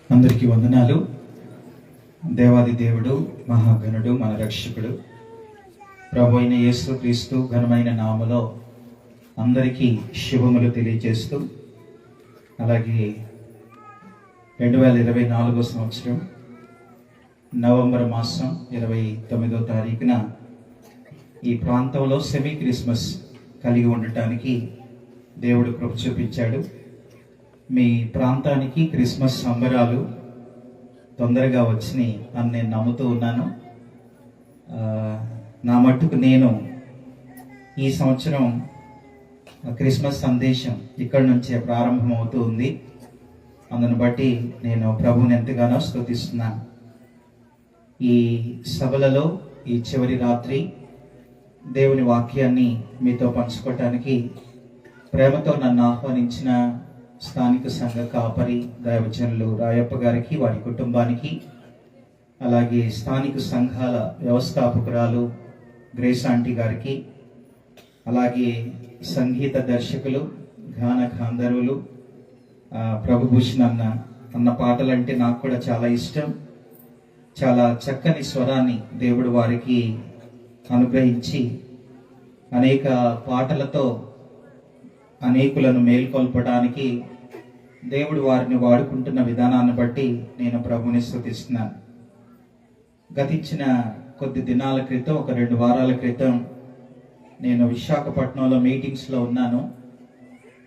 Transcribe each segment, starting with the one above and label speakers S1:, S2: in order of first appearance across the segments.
S1: అందరికీ వందనాలు. దేవాది దేవుడు, మహాగణుడు, మన రక్షకుడు ప్రభు అయిన యేసుక్రీస్తు ఘనమైన నామములో అందరికీ శుభములు తెలియజేస్తూ, అలాగే 2024 సంవత్సరం నవంబర్ మాసం 29వ తారీఖున ఈ ప్రాంతంలో సెమీ క్రిస్మస్ కలిగి ఉండటానికి దేవుడు కృప చూపించాడు. మీ ప్రాంతానికి క్రిస్మస్ సంబరాలు తొందరగా వచ్చినాయి అని నేను నమ్ముతూ ఉన్నాను. నా మట్టుకు నేను ఈ సంవత్సరం క్రిస్మస్ సందేశం ఇక్కడి నుంచే ప్రారంభమవుతూ ఉంది. అందును బట్టి నేను ప్రభువుని ఎంతగానో స్తుతిస్తున్నాను. ఈ సభలలో ఈ చివరి రాత్రి దేవుని వాక్యాన్ని మీతో పంచుకోవటానికి ప్రేమతో నన్ను ఆహ్వానించిన స్థానిక సంఘ కాపరి దైవజనులు రాయప్ప గారికి, వారి కుటుంబానికి, అలాగే స్థానిక సంఘాల వ్యవస్థాపకురాలు గ్రేస్ ఆంటీ గారికి, అలాగే సంగీత దర్శకులు, గాన గాంధర్వులు ప్రభుభూషణ్ అన్న పాటలంటే నాకు కూడా చాలా ఇష్టం. చాలా చక్కని స్వరాన్ని దేవుడు వారికి అనుగ్రహించి అనేక పాటలతో అనేకులను మేల్కొల్పడానికి దేవుడు వారిని వాడుకుంటున్న విధానాన్ని బట్టి నేను ప్రభుని స్తుతిస్తున్నాను. గతించిన కొద్ది దినాల క్రితం, ఒక 2 వారాల క్రితం నేను విశాఖపట్నంలో మీటింగ్స్లో ఉన్నాను.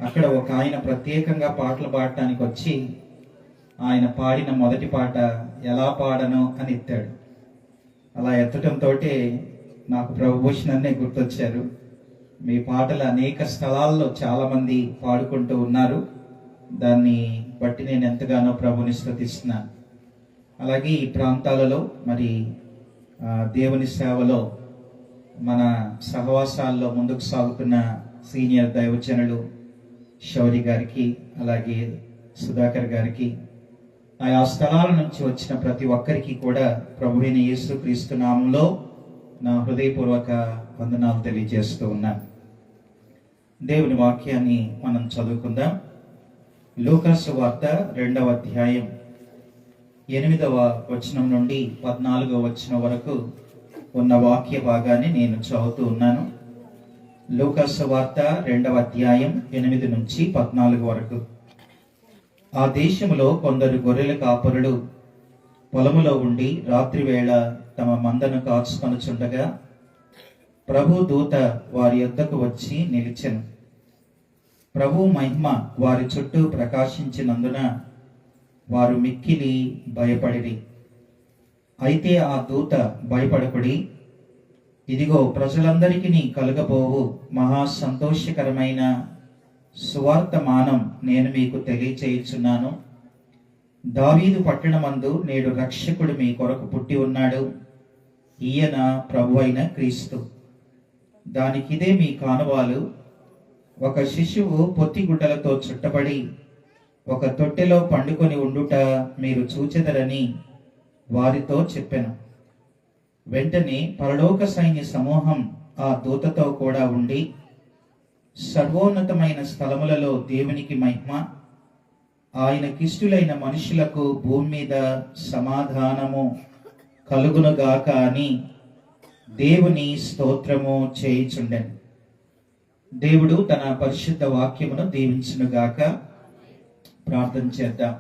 S1: అక్కడ ఒక ఆయన ప్రత్యేకంగా పాటలు పాడటానికి వచ్చి ఆయన పాడిన మొదటి పాట ఎలా పాడను అని ఎత్తాడు. అలా ఎత్తడంతో నాకు ప్రభుభూషణ్ గుర్తొచ్చారు. మీ పాటలు అనేక స్థలాల్లో చాలామంది పాడుకుంటూ ఉన్నారు. దాన్ని బట్టి నేను ఎంతగానో ప్రభుని స్తుతిస్తున్నాను. అలాగే ఈ ప్రాంతాలలో మరి దేవుని సేవలో మన సహవాసాల్లో ముందుకు సాగుతున్న సీనియర్ దైవజనులు శౌరి గారికి, అలాగే సుధాకర్ గారికి, ఆయా స్థలాల నుంచి వచ్చిన ప్రతి ఒక్కరికి కూడా ప్రభువైన యేసుక్రీస్తు నామంలో నా హృదయపూర్వక వందనాలు తెలియజేస్తూ ఉన్నాను. దేవుని వాక్యాన్ని మనం చదువుకుందాం. లూకాసు వార్త 2వ అధ్యాయం 8వ వచనం నుండి 14వ వచనం వరకు ఉన్న వాక్య భాగాన్ని నేను చదువుతూ ఉన్నాను. లూకాసు వార్త 2వ అధ్యాయం 8 నుంచి 14 వరకు. ఆ దేశంలో కొందరు గొర్రెల కాపరులు పొలములో ఉండి రాత్రి వేళ తమ మందను కాచుకొనుచుండగా ప్రభు దూత వారి యొద్దకు వచ్చి నిలిచెను. ప్రభు మహిమ వారి చుట్టూ ప్రకాశించినందున వారు మిక్కిలి భయపడిరి. అయితే ఆ దూత, భయపడకుడి, ఇదిగో ప్రజలందరికీ కలుగబోవు మహా సంతోషకరమైన సువార్తమానం నేను మీకు తెలియచేయుచున్నాను. దావీదు పట్టణమందు నేడు రక్షకుడు మీ కొరకు పుట్టి ఉన్నాడు. ఈయన ప్రభు అయిన క్రీస్తు. దానికిదే మీ కానువాలు. ఒక శిశువు పొత్తిగుడ్డలతో చుట్టబడి ఒక తొట్టెలో పండుకొని ఉండుట మీరు చూచెదరని వారితో చెప్పెను. వెంటనే పరలోక సైన్య సమూహం ఆ దూతతో కూడా ఉండి, సర్వోన్నతమైన స్థలములలో దేవునికి మహిమ, ఆయనకిష్టులైన మనుషులకు భూమి మీద సమాధానము కలుగునుగాక అని దేవుని స్తోత్రము చేయుచుండెను. దేవుడు తన పరిశుద్ధ వాక్యమును దీవించునుగాక. ప్రార్థన చేద్దాం.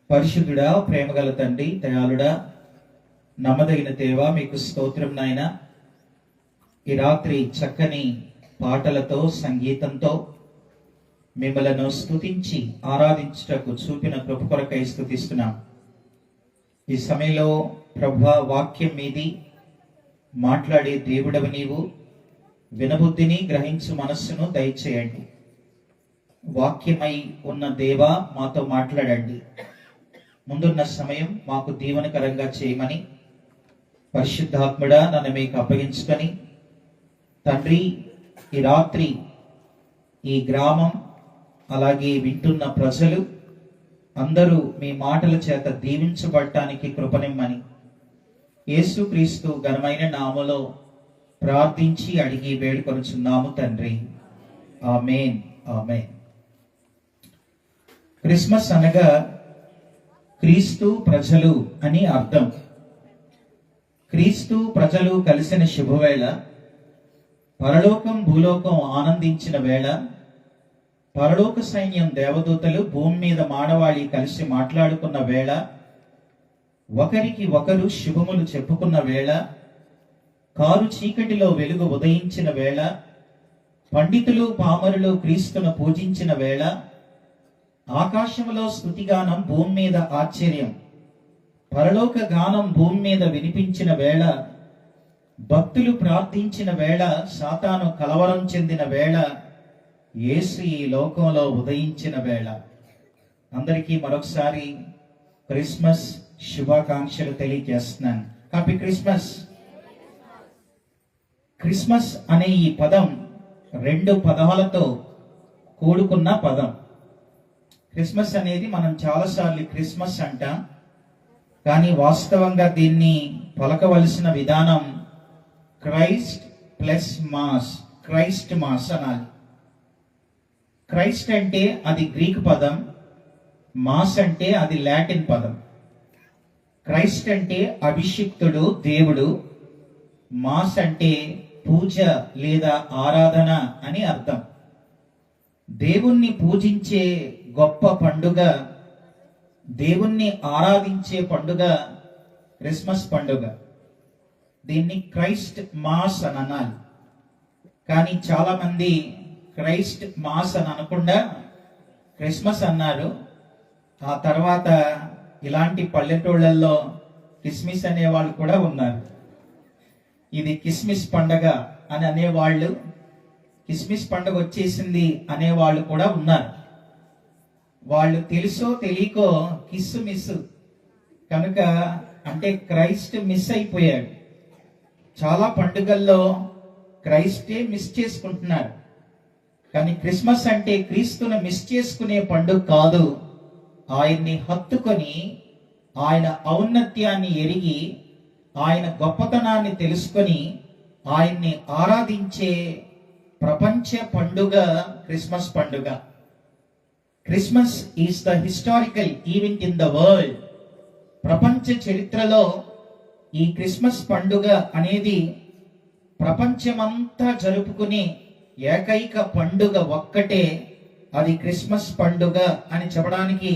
S1: పరిశుద్ధుడా, ప్రేమగల తండ్రి, దయాళుడా, నమ్మదగిన దేవా, మీకు స్తోత్రం నాయనా. ఈ రాత్రి చక్కని పాటలతో, సంగీతంతో మిమ్మలను స్తుతించి ఆరాధించుటకు చూపిన కృప కొరకై స్తుతిస్తున్నాం. ఈ సమయంలో ప్రభువా, వాక్యం మీది మాట్లాడే దేవుడవు నీవు. వినబుద్ధిని, గ్రహించు మనస్సును దయచేయండి. వాక్యమై ఉన్న దేవా, మాతో మాట్లాడండి. ముందున్న సమయం మాకు దీవెనకరంగా చేయమని పరిశుద్ధాత్ముడా నన్ను మీకు అప్పగించుకొని, తండ్రి, ఈ రాత్రి ఈ గ్రామం, అలాగే వింటున్న ప్రజలు అందరూ మీ మాటల చేత దీవించబడటానికి కృపనిమ్మని యేసుక్రీస్తు ఘనమైన నామములో ప్రార్థించి అడిగి వేడుకొనుచున్నాము తండ్రి. ఆమేన్, ఆమేన్. క్రిస్మస్ అనగా క్రీస్తు ప్రజలు అని అర్థం. క్రీస్తు ప్రజలు కలిసిన శుభవేళ, పరలోకం భూలోకం ఆనందించిన వేళ, పరలోక సైన్యం దేవదూతలు భూమి మీద మానవాళి కలిసి మాట్లాడుకున్న వేళ, ఒకరికి ఒకరు శుభములు చెప్పుకున్న వేళ, కారు చీకటిలో వెలుగు ఉదయించిన వేళ, పండితులు పామరులు క్రీస్తును పూజించిన వేళ, ఆకాశంలో స్తుతిగానం భూమి మీద ఆశ్చర్యం, పరలోక గానం భూమి మీద వినిపించిన వేళ, భక్తులు ప్రార్థించిన వేళ, సాతాను కలవరం చెందిన వేళ, యేసు ఈ లోకంలో ఉదయించిన వేళ. అందరికీ మరొకసారి క్రిస్మస్ శుభాకాంక్షలు తెలియజేస్తున్నాను. Happy Christmas. క్రిస్మస్ అనే ఈ పదం 2 పదాలతో కూడుకున్న పదం. క్రిస్మస్ అనేది మనం చాలాసార్లు క్రిస్మస్ అంటాం, కానీ వాస్తవంగా దీన్ని పలకవలసిన విధానం Christ plus mass, Christ mass అనాలి. క్రైస్ట్ అంటే అది గ్రీక్ పదం, మాస్ అంటే అది లాటిన్ పదం. క్రైస్ట్ అంటే అభిషిక్తుడు, దేవుడు. మాస్ అంటే పూజ లేదా ఆరాధన అని అర్థం. దేవుణ్ణి పూజించే గొప్ప పండుగ, దేవుణ్ణి ఆరాధించే పండుగ క్రిస్మస్ పండుగ. దీన్ని క్రైస్ట్ మాస్ అని అనాలి. కానీ చాలా మంది క్రైస్ట్ మాస్ అని అనకుండా క్రిస్మస్ అన్నారు. ఆ తర్వాత ఇలాంటి పల్లెటూళ్ళల్లో కిస్మిస్ అనేవాళ్ళు కూడా ఉన్నారు. ఇది కిస్మిస్ పండగ అని అనేవాళ్ళు, కిస్మిస్ పండగ వచ్చేసింది అనేవాళ్ళు కూడా ఉన్నారు. వాళ్ళు తెలుసో తెలియకో కిస్సు మిస్ కనుక, అంటే క్రైస్ట్ మిస్ అయిపోయాడు. చాలా పండుగల్లో క్రైస్టే మిస్ చేసుకుంటున్నారు. కానీ క్రిస్మస్ అంటే క్రీస్తును మిస్ చేసుకునే పండుగ కాదు. ఆయన్ని హత్తుకొని, ఆయన ఔన్నత్యాన్ని ఎరిగి, ఆయన గొప్పతనాన్ని తెలుసుకొని ఆయన్ని ఆరాధించే ప్రపంచ పండుగ క్రిస్మస్ పండుగ. Christmas is the historical event in the world. ప్రపంచ చరిత్రలో ఈ క్రిస్మస్ పండుగ అనేది ప్రపంచమంతా జరుపుకునే ఏకైక పండుగ ఒక్కటే, అది క్రిస్మస్ పండుగ అని చెప్పడానికి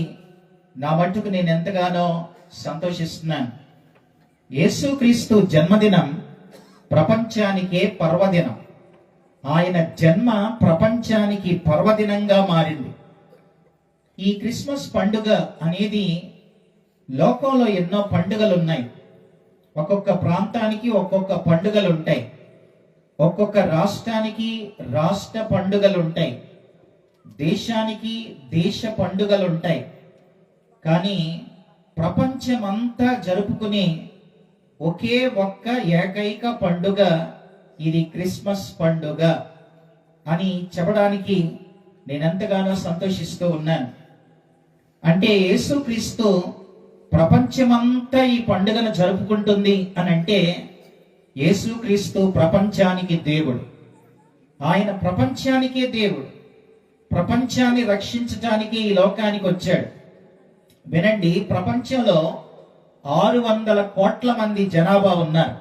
S1: నా మట్టుకు నేను ఎంతగానో సంతోషిస్తున్నాను. యేసుక్రీస్తు జన్మదినం ప్రపంచానికే పర్వదినం. ఆయన జన్మ ప్రపంచానికి పర్వదినంగా మారింది. ఈ క్రిస్మస్ పండుగ అనేది, లోకంలో ఎన్నో పండుగలు ఉన్నాయి. ఒక్కొక్క ప్రాంతానికి ఒక్కొక్క పండుగలు ఉంటాయి. ఒక్కొక్క రాష్ట్రానికి రాష్ట్ర పండుగలు ఉంటాయి. దేశానికి దేశ పండుగలు ఉంటాయి. కానీ ప్రపంచమంతా జరుపుకునే ఒకే ఒక్క ఏకైక పండుగ ఇది క్రిస్మస్ పండుగ అని చెప్పడానికి నేనెంతగానో సంతోషిస్తూ ఉన్నాను. అంటే యేసుక్రీస్తు ప్రపంచమంతా ఈ పండుగను జరుపుకుంటుంది అని అంటే, యేసుక్రీస్తు ప్రపంచానికి దేవుడు. ఆయన ప్రపంచానికే దేవుడు. ప్రపంచాన్ని రక్షించడానికి ఈ లోకానికి వచ్చాడు. వినండి, ప్రపంచంలో 600 కోట్ల మంది జనాభా ఉన్నారు.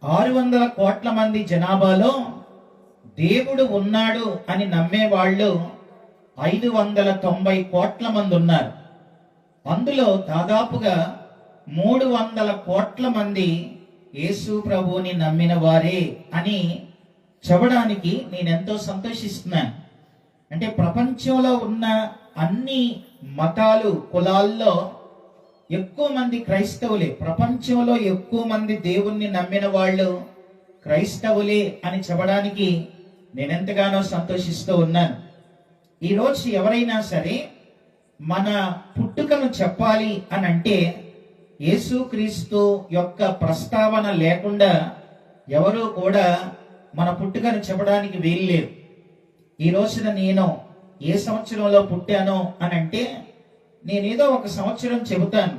S1: 600 కోట్ల మంది జనాభాలో దేవుడు ఉన్నాడు అని నమ్మేవాళ్ళు 590 కోట్ల మంది ఉన్నారు. అందులో దాదాపుగా 300 కోట్ల మంది యేసు ప్రభువుని నమ్మిన వారే అని చెప్పడానికి నేనెంతో సంతోషిస్తున్నాను. అంటే ప్రపంచంలో ఉన్న అన్ని మతాలు, కులాల్లో ఎక్కువ మంది క్రైస్తవులే. ప్రపంచంలో ఎక్కువ మంది దేవుణ్ణి నమ్మిన వాళ్ళు క్రైస్తవులే అని చెప్పడానికి నేనెంతగానో సంతోషిస్తూ ఉన్నాను. ఈరోజు ఎవరైనా సరే మన పుట్టుకను చెప్పాలి అని అంటే, యేసుక్రీస్తు యొక్క ప్రస్తావన లేకుండా ఎవరు కూడా మన పుట్టుకను చెప్పడానికి వీల్లేదు. ఈ రోజున నేను ఏ సంవత్సరంలో పుట్టానో అని అంటే, నేనేదో ఒక సంవత్సరం చెబుతాను.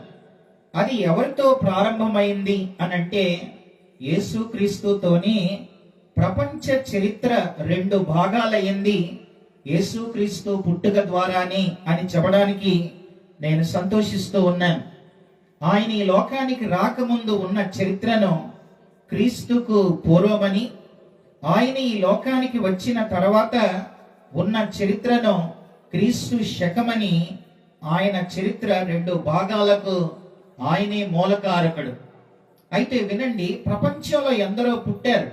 S1: అది ఎవరితో ప్రారంభమైంది అని అంటే, యేసుక్రీస్తుతోని ప్రపంచ చరిత్ర 2 భాగాలయ్యింది యేసుక్రీస్తు పుట్టుక ద్వారానే అని చెప్పడానికి నేను సంతోషిస్తూ ఉన్నాను. ఆయన ఈ లోకానికి రాకముందు ఉన్న చరిత్రను క్రీస్తుకు పూర్వమని, ఆయన ఈ లోకానికి వచ్చిన తర్వాత ఉన్న చరిత్రను క్రీస్తు శకమని, ఆయన చరిత్ర 2 భాగాలకు ఆయనే మూలకారకుడు. అయితే వినండి, ప్రపంచంలో ఎందరో పుట్టారు.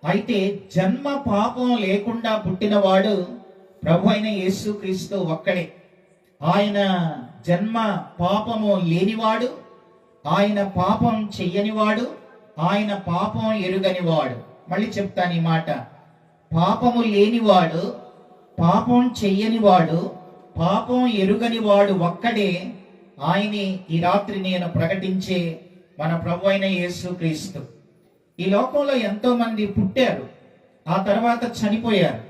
S1: అయితే జన్మ పాపం లేకుండా పుట్టినవాడు ప్రభు అయిన యేసుక్రీస్తు ఒక్కడే. ఆయన జన్మ పాపము లేనివాడు, ఆయన పాపం చెయ్యనివాడు, ఆయన పాపం ఎరుగనివాడు. మళ్ళీ చెప్తాను ఈ మాట. పాపము లేనివాడు, పాపం చెయ్యనివాడు, పాపం ఎరుగనివాడు ఒక్కడే. ఆయనే ఈ రాత్రి నేను ప్రకటించే మన ప్రభు అయిన యేసుక్రీస్తు. ఈ లోకంలో ఎంతో మంది పుట్టారు, ఆ తర్వాత చనిపోయారు.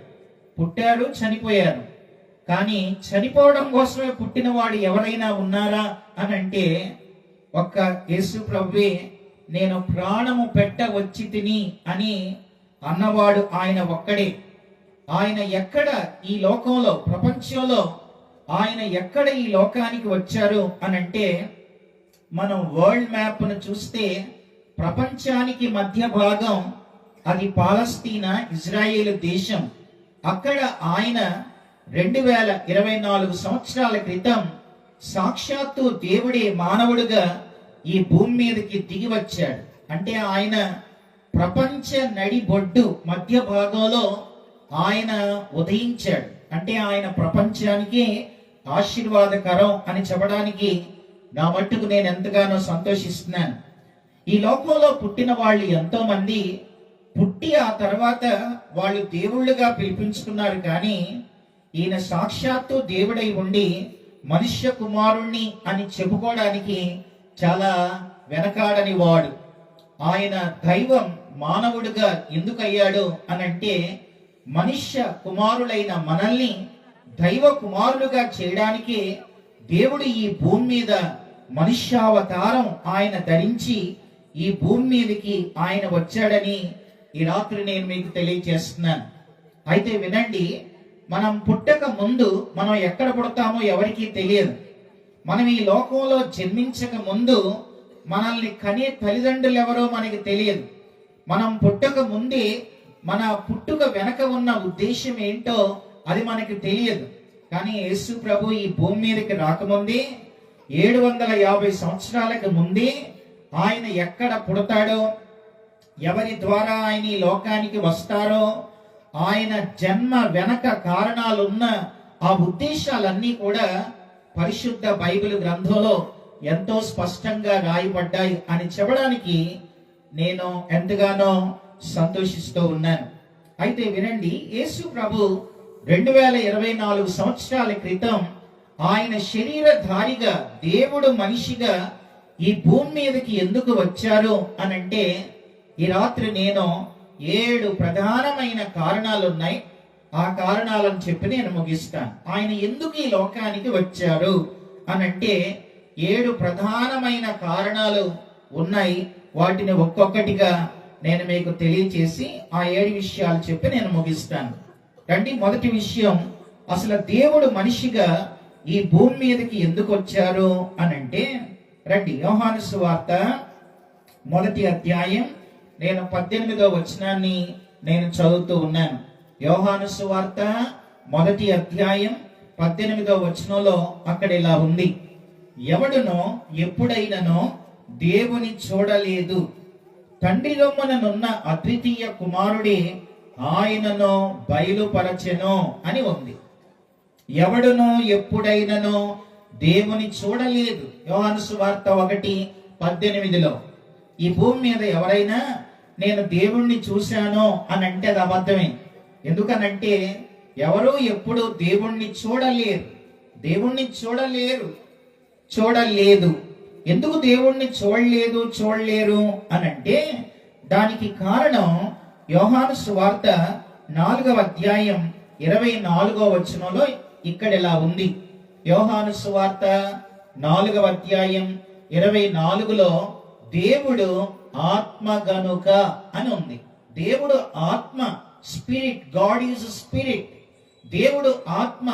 S1: పుట్టారు, చనిపోయారు. కానీ చనిపోవడం కోసమే పుట్టిన వాడు ఎవరైనా ఉన్నారా అని అంటే ఒక్క యేసు ప్రభువే. నేను ప్రాణము పెట్ట వచ్చి తిని అని అన్నవాడు ఆయన ఒక్కడే. ఆయన ఎక్కడ ఈ లోకంలో, ప్రపంచంలో ఆయన ఎక్కడ ఈ లోకానికి వచ్చారు అని అంటే, మనం వరల్డ్ మ్యాప్ను చూస్తే ప్రపంచానికి మధ్య భాగం అది పాలస్తీనా, ఇజ్రాయేల్ దేశం. అక్కడ ఆయన 2024 సంవత్సరాల క్రితం సాక్షాత్తు దేవుడే మానవుడిగా ఈ భూమి మీదకి దిగి వచ్చాడు. అంటే ఆయన ప్రపంచ నడిబొడ్డు మధ్య భాగంలో ఆయన ఉదయించాడు. అంటే ఆయన ప్రపంచానికి ఆశీర్వాదకరం అని చెప్పడానికి నా మట్టుకు నేను ఎంతగానో సంతోషిస్తున్నాను. ఈ లోకంలో పుట్టిన వాళ్ళు ఎంతో మంది పుట్టి ఆ తర్వాత వాళ్ళు దేవుళ్ళుగా పిలిపించుకున్నారు. కానీ ఈయన సాక్షాత్తు దేవుడై ఉండి మనుష్య కుమారుణ్ణి అని చెప్పుకోవడానికి చాలా వెనకాడని వాడు. ఆయన దైవం మానవుడిగా ఎందుకయ్యాడు అనంటే, మనుష్య కుమారులైన మనల్ని దైవ కుమారులుగా చేయడానికి దేవుడు ఈ భూమి మీద మనుష్యావతారం ఆయన ధరించి ఈ భూమి మీదకి ఆయన వచ్చాడని ఈ రాత్రి నేను మీకు తెలియజేస్తున్నాను. అయితే వినండి, మనం పుట్టక ముందు మనం ఎక్కడ పుడతామో ఎవరికీ తెలియదు. మనం ఈ లోకంలో జన్మించక ముందు మనల్ని కనే తల్లిదండ్రులు ఎవరో మనకి తెలియదు. మనం పుట్టక ముందే మన పుట్టుక వెనక ఉన్న ఉద్దేశం ఏంటో అది మనకి తెలియదు. కానీ యేసు ప్రభు ఈ భూమి మీదకి రాకముందే 750 సంవత్సరాలకు ముందే ఆయన ఎక్కడ పుడతాడో, ఎవరి ద్వారా ఆయన ఈ లోకానికి వస్తారో, ఆయన జన్మ వెనక కారణాలున్న ఆ ఉద్దేశాలన్నీ కూడా పరిశుద్ధ బైబిల్ గ్రంథంలో ఎంతో స్పష్టంగా రాయబడ్డాయి అని చెప్పడానికి నేను ఎంతగానో సంతోషిస్తూ ఉన్నాను. అయితే వినండి, యేసు ప్రభు 2024 సంవత్సరాల క్రితం ఆయన శరీరధారిగా దేవుడు మనిషిగా ఈ భూమి మీదకి ఎందుకు వచ్చారు అనంటే, ఈ రాత్రి నేను 7 ప్రధానమైన కారణాలు ఉన్నాయి. ఆ కారణాలను చెప్పి నేను ముగిస్తాను. ఆయన ఎందుకు ఈ లోకానికి వచ్చారు అనంటే 7 ప్రధానమైన కారణాలు ఉన్నాయి. వాటిని ఒక్కొక్కటిగా నేను మీకు తెలియచేసి ఆ 7 విషయాలు చెప్పి నేను ముగిస్తాను. రండి, మొదటి విషయం, అసలు దేవుడు మనిషిగా ఈ భూమి మీదకి ఎందుకు వచ్చారు అనంటే, రండి, యోహాను సువార్త 1వ అధ్యాయం నేను 18వ వచనాన్ని నేను చదువుతూ ఉన్నాను. యోహాను సువార్త 1వ అధ్యాయం 18వ వచనంలో అక్కడ ఇలా ఉంది: ఎవడునో ఎప్పుడైననో దేవుని చూడలేదు, తండ్రి రొమ్ముననున్న అద్వితీయ కుమారుడే ఆయనను బయలుపరచెను అని ఉంది. ఎవడునో ఎప్పుడైననో దేవుని చూడలేదు. యోహాను సువార్త 1:18లో ఈ భూమి మీద ఎవరైనా నేను దేవుణ్ణి చూశాను అని అంటే అది అబద్ధమే. ఎందుకనంటే ఎవరు ఎప్పుడు దేవుణ్ణి చూడలేరు. దేవుణ్ణి చూడలేదు. ఎందుకు దేవుణ్ణి చూడలేరు అనంటే దానికి కారణం యోహాను సువార్త 4వ అధ్యాయం 24వ వచనంలో ఇక్కడ ఇలా ఉంది. యోహాను సువార్త 4వ అధ్యాయం 24లో దేవుడు ఆత్మ గనుక అని ఉంది. దేవుడు ఆత్మ, స్పిరిట్. God is spirit. దేవుడు ఆత్మ.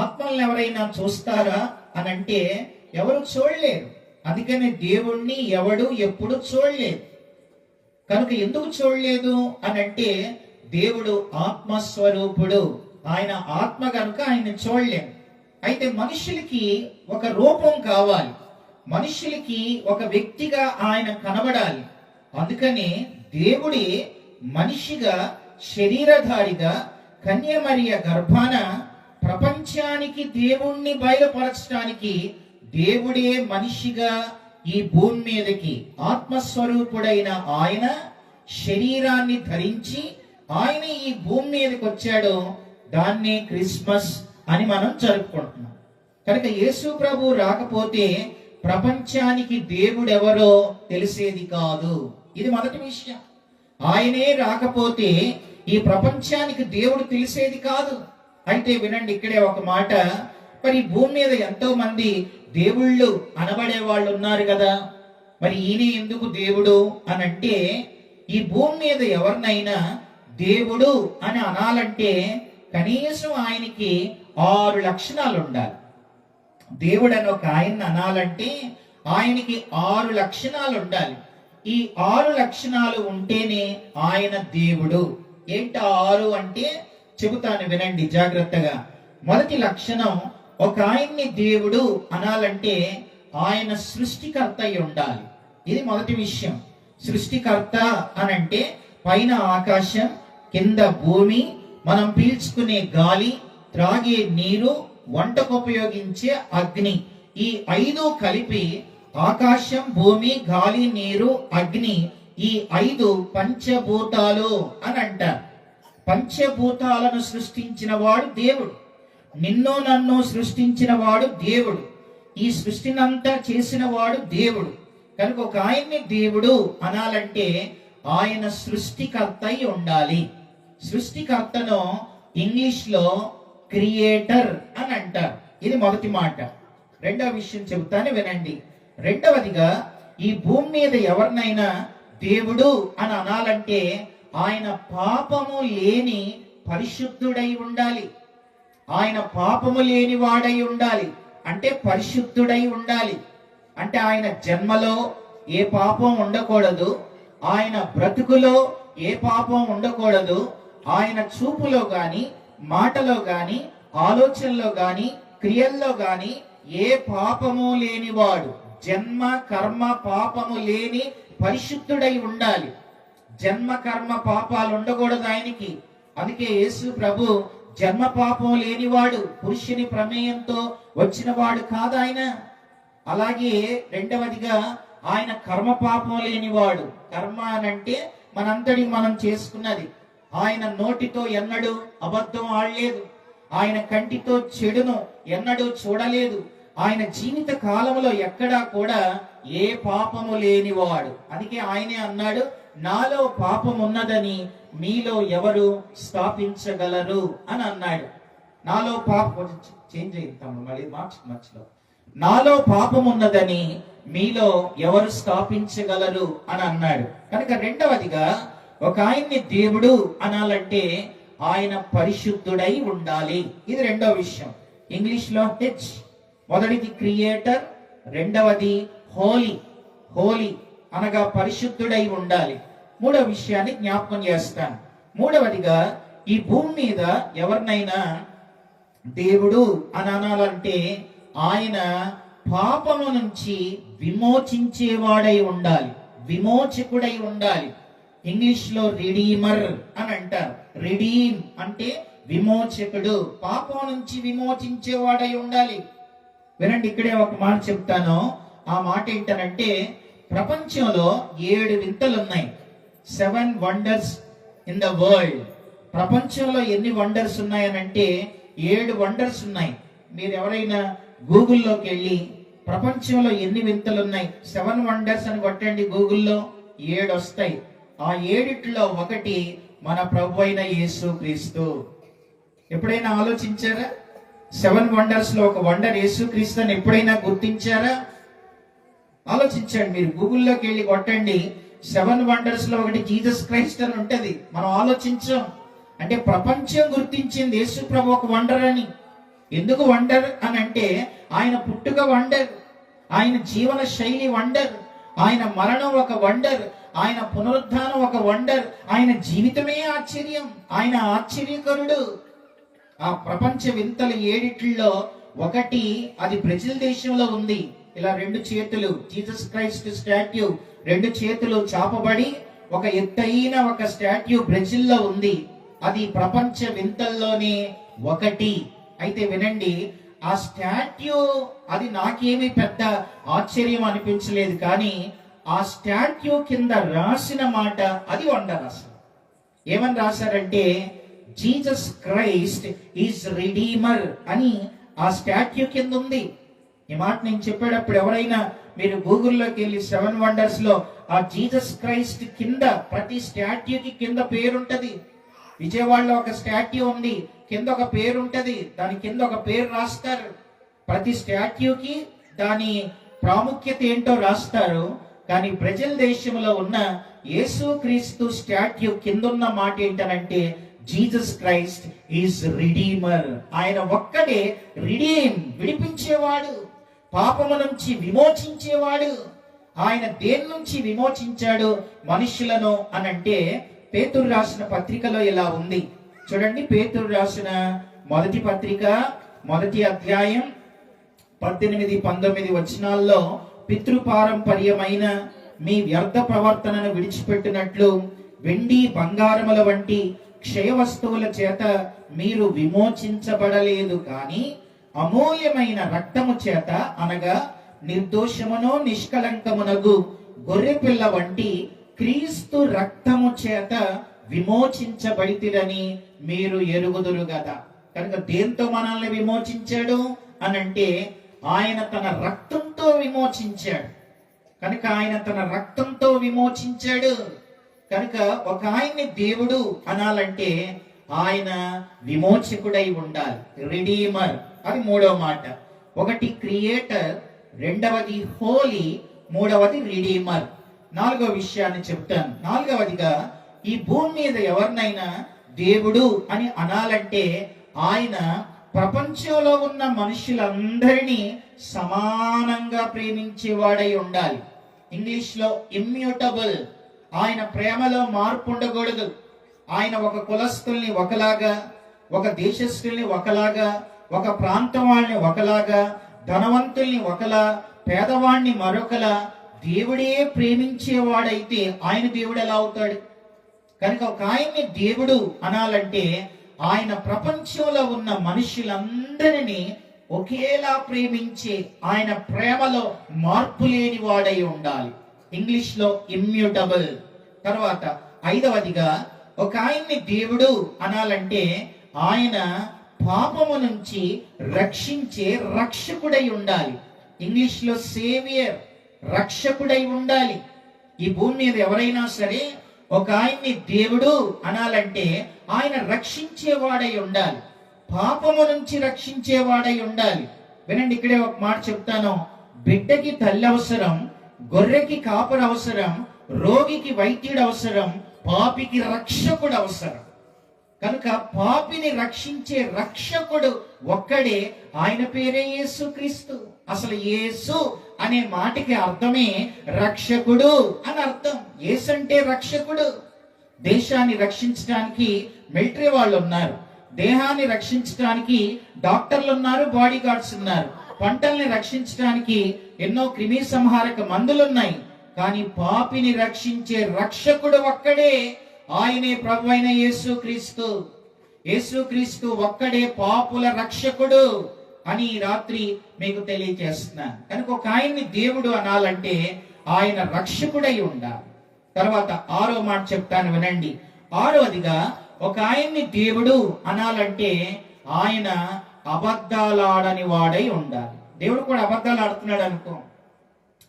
S1: ఆత్మల్ని ఎవరైనా చూస్తారా అని అంటే ఎవరు చూడలేరు. అందుకని దేవుణ్ణి ఎవడు ఎప్పుడు చూడలేదు. కనుక ఎందుకు చూడలేదు అని అంటే దేవుడు ఆత్మస్వరూపుడు, ఆయన ఆత్మ కనుక ఆయన్ని చూడలేము. అయితే మనుషులకి ఒక రూపం కావాలి, మనుషులకి ఒక వ్యక్తిగా ఆయన కనబడాలి. అందుకని దేవుడి మనిషిగా శరీరధారిగా కన్యమరియ గర్భాన ప్రపంచానికి దేవుణ్ణి బయలుపరచడానికి దేవుడే మనిషిగా ఈ భూమి మీదకి ఆత్మస్వరూపుడైన ఆయన శరీరాన్ని ధరించి ఆయన ఈ భూమి మీదకి వచ్చాడు. దాన్నే క్రిస్మస్ అని మనం జరుపుకుంటున్నాం. కనుక యేసు ప్రభు రాకపోతే ప్రపంచానికి దేవుడెవరో తెలిసేది కాదు. ఇది మొదటి విషయం. ఆయనే రాకపోతే ఈ ప్రపంచానికి దేవుడు తెలిసేది కాదు. అయితే వినండి, ఇక్కడే ఒక మాట. మరి భూమి మీద ఎంతో మంది దేవుళ్ళు అనబడే వాళ్ళు ఉన్నారు కదా, మరి ఈయన ఎందుకు దేవుడు అని అంటే, ఈ భూమి మీద ఎవరినైనా దేవుడు అని అనాలంటే కనీసం ఆయనకి 6 లక్షణాలు ఉండాలి. దేవుడు అని ఒక ఆయన్ని అనాలంటే ఆయనకి 6 లక్షణాలు ఉండాలి. ఈ 6 లక్షణాలు ఉంటేనే ఆయన దేవుడు. ఏంటి 6 అంటే చెబుతాను, వినండి జాగ్రత్తగా. మొదటి లక్షణం, ఒక ఆయన్ని దేవుడు అనాలంటే ఆయన సృష్టికర్త అయి ఉండాలి. ఇది మొదటి విషయం. సృష్టికర్త అనంటే పైన ఆకాశం, కింద భూమి, మనం పీల్చుకునే గాలి, త్రాగే నీరు, వంటకు ఉపయోగించే అగ్ని, ఈ 5 కలిపి ఆకాశం, భూమి, గాలి, నీరు, అగ్ని, ఈ 5 పంచభూతాలు అని అంటారు. పంచభూతాలను సృష్టించిన వాడు దేవుడు. నిన్ను నన్ను సృష్టించిన వాడు దేవుడు. ఈ సృష్టినంతా చేసిన వాడు దేవుడు. కనుక ఒక ఆయన్ని దేవుడు అనాలంటే ఆయన సృష్టికర్త అయి ఉండాలి. సృష్టికర్తను ఇంగ్లీష్ లో క్రియేటర్ అని అంటారు. ఇది మొదటి మాట. రెండవ విషయం చెబుతాను, వినండి. రెండవదిగా, ఈ భూమి మీద ఎవరినైనా దేవుడు అని అనాలంటే ఆయన పాపము లేని పరిశుద్ధుడై ఉండాలి. ఆయన పాపము లేని వాడై ఉండాలి, అంటే పరిశుద్ధుడై ఉండాలి. అంటే ఆయన జన్మలో ఏ పాపం ఉండకూడదు, ఆయన బ్రతుకులో ఏ పాపం ఉండకూడదు, ఆయన చూపులో గాని, మాటలో గాని, ఆలోచనలో గాని, క్రియల్లో గాని ఏ పాపము లేనివాడు, జన్మ కర్మ పాపము లేని పరిశుద్ధుడై ఉండాలి. జన్మ కర్మ పాపాలు ఉండకూడదు ఆయనకి. అందుకే యేసు ప్రభు జన్మ పాపం లేనివాడు, పురుషుని ప్రమేయంతో వచ్చిన వాడు కాదు ఆయన. అలాగే రెండవదిగా, ఆయన కర్మ పాపం లేనివాడు. కర్మ అనంటే మనంతటి మనం చేసుకున్నది. ఆయన నోటితో ఎన్నడూ అబద్ధం ఆడలేదు, ఆయన కంటితో చెడును ఎన్నడూ చూడలేదు, ఆయన జీవిత కాలంలో ఎక్కడా కూడా ఏ పాపము లేనివాడు. అందుకే ఆయనే అన్నాడు, నాలో పాపం ఉన్నదని మీలో ఎవరు స్థాపించగలరు అని అన్నాడు. నాలో పాపం చేంజ్ అయింది మళ్ళీ మార్చిలో. నాలో పాపం ఉన్నదని మీలో ఎవరు స్థాపించగలరు అని అన్నాడు. కనుక రెండవదిగా, ఒక ఆయన్ని దేవుడు అనాలంటే ఆయన పరిశుద్ధుడై ఉండాలి. ఇది రెండవ విషయం. ఇంగ్లీష్ లో హెచ్. మొదటిది క్రియేటర్, రెండవది హోలీ. హోలీ అనగా పరిశుద్ధుడై ఉండాలి. మూడవ విషయాన్ని జ్ఞాపకం చేస్తాను. మూడవదిగా, ఈ భూమి మీద ఎవరినైనా దేవుడు అని అనాలంటే ఆయన పాపము నుంచి విమోచించేవాడై ఉండాలి, విమోచకుడై ఉండాలి. ఇంగ్లీష్ లో రిడీమర్ అని అంటారు. రిడీమ్ అంటే విమోచకుడు, పాపం నుంచి విమోచించేవాడై ఉండాలి. వినండి, ఇక్కడే ఒక మాట చెప్తాను. ఆ మాట ఏంటనంటే, ప్రపంచంలో 7 వింతలు ఉన్నాయి. 7 వండర్స్ ఇన్ ద వరల్డ్. ప్రపంచంలో ఎన్ని వండర్స్ ఉన్నాయనంటే 7 వండర్స్ ఉన్నాయి. మీరు ఎవరైనా గూగుల్లోకి వెళ్ళి ప్రపంచంలో ఎన్ని వింతలు ఉన్నాయి 7 వండర్స్ అని కొట్టండి, గూగుల్లో 7 వస్తాయి. ఆ 7లో ఒకటి మన ప్రభు అయిన యేసు క్రీస్తు. ఎప్పుడైనా ఆలోచించారా? 7 వండర్స్ లో ఒక వండర్ యేసు క్రీస్తు అని ఎప్పుడైనా గుర్తించారా? ఆలోచించండి. మీరు గూగుల్లోకి వెళ్ళి కొట్టండి, 7 వండర్స్ లో ఒకటి జీసస్ క్రైస్ట్ అని ఉంటది. మనం ఆలోచించాం. అంటే ప్రపంచం గుర్తించింది యేసు ప్రభు ఒక వండర్ అని. ఎందుకు వండర్ అని అంటే ఆయన పుట్టుక వండర్, ఆయన జీవన శైలి వండర్, ఆయన మరణం ఒక వండర్, ఆయన పునరుద్ధానం ఒక వండర్, ఆయన జీవితమే ఆశ్చర్యం, ఆయన ఆశ్చర్యకరుడు. ఆ ప్రపంచ వింతల ఏడిట్లో ఒకటి అది బ్రెజిల్ దేశంలో ఉంది. ఇలా 2 చేతులు, జీసస్ క్రైస్ట్ స్టాట్యూ 2 చేతులు చాపబడి ఒక ఎత్తైన ఒక స్టాట్యూ బ్రెజిల్లో ఉంది. అది ప్రపంచ వింతల్లోనే ఒకటి. అయితే వినండి, ఆ స్టాట్యూ అది నాకేమీ పెద్ద ఆశ్చర్యం అనిపించలేదు, కానీ ఆ స్టాట్యూ కింద రాసిన మాట అది వండర్. అసలు ఏమని రాశారంటే జీసస్ క్రైస్ట్ ఈజ్ రిడీమర్ అని ఆ స్టాట్యూ కింద ఉంది. ఈ మాట నేను చెప్పేటప్పుడు ఎవరైనా మీరు గూగుల్లోకి వెళ్ళి 7 వండర్స్ లో ఆ జీసస్ క్రైస్ట్ కింద ప్రతి స్టాట్యూకి కింద పేరుంటది. విజయవాడలో ఒక స్టాట్యూ ఉంది, కింద ఒక పేరు ఉంటది, దాని కింద ఒక పేరు రాస్తారు. ప్రతి స్టాట్యూకి దాని ప్రాముఖ్యత ఏంటో రాస్తారు. కానీ బ్రెజిల్ దేశంలో ఉన్న యేసుక్రీస్తు స్టాట్యూ కింద ఉన్న మాట ఏంటనంటే జీసస్ క్రైస్ట్ ఈజ్ రిడీమర్. ఆయన ఒక్కడే రిడీమ్, విడిపించేవాడు, పాపము నుంచి విమోచించేవాడు. ఆయన దేని నుంచి విమోచించాడు మనుషులను అనంటే పేతురు రాసిన పత్రికలో ఇలా ఉంది. చూడండి, పేతురు రాసిన మొదటి పత్రిక 1వ అధ్యాయం 18-19 వచనాల్లో పితృపారంపర్యమైన మీ వ్యర్థ ప్రవర్తనను విడిచిపెట్టినట్లు వెండి బంగారముల వంటి క్షయ వస్తువుల చేత మీరు విమోచించబడలేదు, కానీ అమూల్యమైన రక్తము చేత, అనగా నిర్దోషమును నిష్కలంకమునగు గొర్రెపిల్ల వంటి క్రీస్తు రక్తము చేత విమోచించబడితిరని మీరు ఎరుగుదురు కదా. కనుక దేంతో మనల్ని విమోచించాడు అనంటే ఆయన తన రక్తంతో విమోచించాడు. కనుక ఆయన తన రక్తంతో విమోచించాడు. కనుక ఒక ఆయన్ని దేవుడు అనాలంటే ఆయన విమోచకుడై ఉండాలి, రిడీమర్. అది 3వ మాట. ఒకటి క్రియేటర్, 2వది హోలీ, 3వది రిడీమర్. 4వ విషయాన్ని చెప్తాను. 4వదిగా ఈ భూమి మీద ఎవరినైనా దేవుడు అని అనాలంటే ఆయన ప్రపంచంలో ఉన్న మనుషులందరినీ సమానంగా ప్రేమించేవాడై ఉండాలి. ఇంగ్లీష్ లో ఇమ్యూటబుల్. ఆయన ప్రేమలో మార్పు ఉండకూడదు. ఆయన ఒక కులస్తుల్ని ఒకలాగా, ఒక దేశస్తుల్ని ఒకలాగా, ఒక ప్రాంతం వాళ్ళని ఒకలాగా, ధనవంతుల్ని ఒకలా, పేదవాణ్ణి మరొకలా దేవుడే ప్రేమించేవాడైతే ఆయన దేవుడు ఎలా అవుతాడు? కనుక ఒక ఆయన్ని దేవుడు అనాలంటే ఆయన ప్రపంచంలో ఉన్న మనుషులందరినీ ఒకేలా ప్రేమించే, ఆయన ప్రేమలో మార్పు లేని వాడై ఉండాలి. ఇంగ్లీష్ లో ఇమ్యూటబుల్. తర్వాత 5వదిగా ఒక ఆయన్ని దేవుడు అనాలంటే ఆయన పాపము నుంచి రక్షించే రక్షకుడై ఉండాలి. ఇంగ్లీష్ లో సేవియర్, రక్షకుడై ఉండాలి. ఈ భూమి మీద ఎవరైనా సరే ఒక ఆయన్ని దేవుడు అనాలంటే ఆయన రక్షించేవాడై ఉండాలి, పాపము నుంచి రక్షించేవాడై ఉండాలి. వినండి, ఇక్కడే ఒక మాట చెప్తాను. బిడ్డకి తల్లి అవసరం, గొర్రెకి కాపరి అవసరం, రోగికి వైద్యుడు అవసరం, పాపికి రక్షకుడు అవసరం. కనుక పాపిని రక్షించే రక్షకుడు ఒక్కడే, ఆయన పేరే యేసుక్రీస్తు. అసలు యేసు అనే మాటకి అర్థమే రక్షకుడు అని అర్థం. యేసు అంటే రక్షకుడు. దేశాన్ని రక్షించడానికి మిలిటరీ వాళ్ళు ఉన్నారు, దేహాన్ని రక్షించడానికి డాక్టర్లు ఉన్నారు, బాడీ గార్డ్స్ ఉన్నారు, పంటల్ని రక్షించడానికి ఎన్నో క్రిమి సంహారక మందులు ఉన్నాయి. కానీ పాపిని రక్షించే రక్షకుడు ఒక్కడే, ఆయనే ప్రభు అయిన యేసుక్రీస్తు. యేసుక్రీస్తు ఒక్కడే పాపుల రక్షకుడు అని ఈ రాత్రి మీకు తెలియజేస్తున్నాను. కనుక ఒక ఆయన్ని దేవుడు అనాలంటే ఆయన రక్షకుడై ఉండాలి. తర్వాత 6వ మాట చెప్తాను, వినండి. 6వదిగా ఒక ఆయన్ని దేవుడు అనాలంటే ఆయన అబద్ధాలాడని వాడై ఉండాలి. దేవుడు కూడా అబద్ధాలు ఆడుతున్నాడు అనుకో,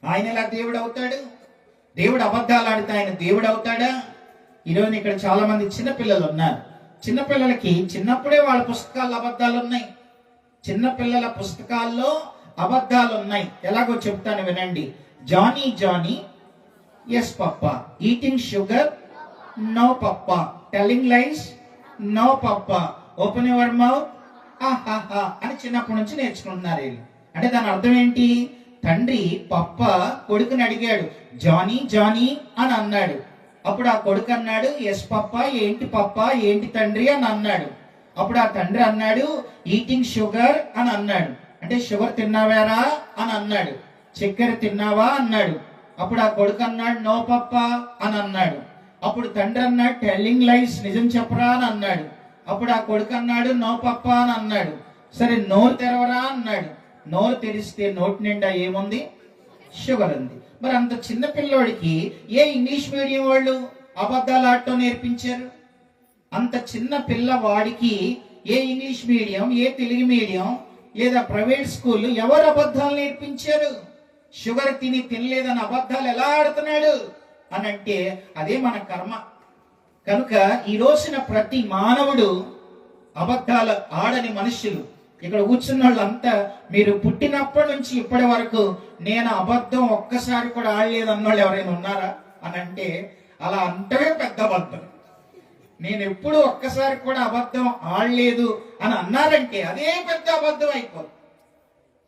S1: ఆయన ఎలా దేవుడు అవుతాడు? దేవుడు అబద్ధాలు ఆడితే ఆయన దేవుడు అవుతాడా? ఈరోజు ఇక్కడ చాలా మంది చిన్నపిల్లలు ఉన్నారు. చిన్నపిల్లలకి చిన్నప్పుడే వాళ్ళ పుస్తకాల్లో అబద్ధాలు ఉన్నాయి. చిన్నపిల్లల పుస్తకాల్లో అబద్ధాలు ఉన్నాయి. ఎలాగో చెప్తాను, వినండి. Johnny Johnny, yes papa. Eating sugar, no papa. Telling lies, no papa. Open your mouth, ఆహాహా అని చిన్నప్పటి నుంచి నేర్చుకుంటున్నారు వీళ్ళు. అంటే దాని అర్థం ఏంటి? తండ్రి పప్ప కొడుకుని అడిగాడు, జానీ జానీ అని అన్నాడు. అప్పుడు ఆ కొడుకు అన్నాడు, ఎస్ పప్ప. ఏంటి పప్ప, ఏంటి తండ్రి అని అన్నాడు. అప్పుడు ఆ తండ్రి అన్నాడు, ఈటింగ్ షుగర్ అని అన్నాడు. అంటే షుగర్ తిన్నావారా అని అన్నాడు. చక్కెర తిన్నావా అన్నాడు. అప్పుడు ఆ కొడుకు అన్నాడు, నో పప్ప అని అన్నాడు. అప్పుడు తండ్రి అన్నాడు, టెల్లింగ్ లైస్, నిజం చెప్పరా అని అన్నాడు. అప్పుడు ఆ కొడుకు అన్నాడు, నో పప్ప అని అన్నాడు. సరే నోరు తెరవరా అన్నాడు. నోరు తెరిస్తే నోటి నిండా ఏముంది? షుగర్ ఉంది. మరి అంత చిన్న పిల్లోడికి ఏ ఇంగ్లీష్ మీడియం వాళ్ళు అబద్ధాలు ఆడటం నేర్పించారు? అంత చిన్న పిల్లవాడికి ఏ ఇంగ్లీష్ మీడియం, ఏ తెలుగు మీడియం లేదా ప్రైవేట్ స్కూల్ ఎవరు అబద్ధాలు నేర్పించారు? షుగర్ తినలేదని అబద్ధాలు ఎలా ఆడుతున్నాడు అని అంటే అదే మన కర్మ. కనుక ఈ రోజున ప్రతి మానవుడు అబద్ధాలు ఆడని మనుషులు. ఇక్కడ కూర్చున్న వాళ్ళంతా మీరు పుట్టినప్పటి నుంచి ఇప్పటి వరకు నేను అబద్ధం ఒక్కసారి కూడా ఆడలేదు అన్నోళ్ళు ఎవరైనా ఉన్నారా అని అంటే అలా అంటే పెద్ద అబద్ధం. నేను ఎప్పుడు ఒక్కసారి కూడా అబద్ధం ఆడలేదు అని అన్నారంటే అదే పెద్ద అబద్ధం అయిపోతుంది.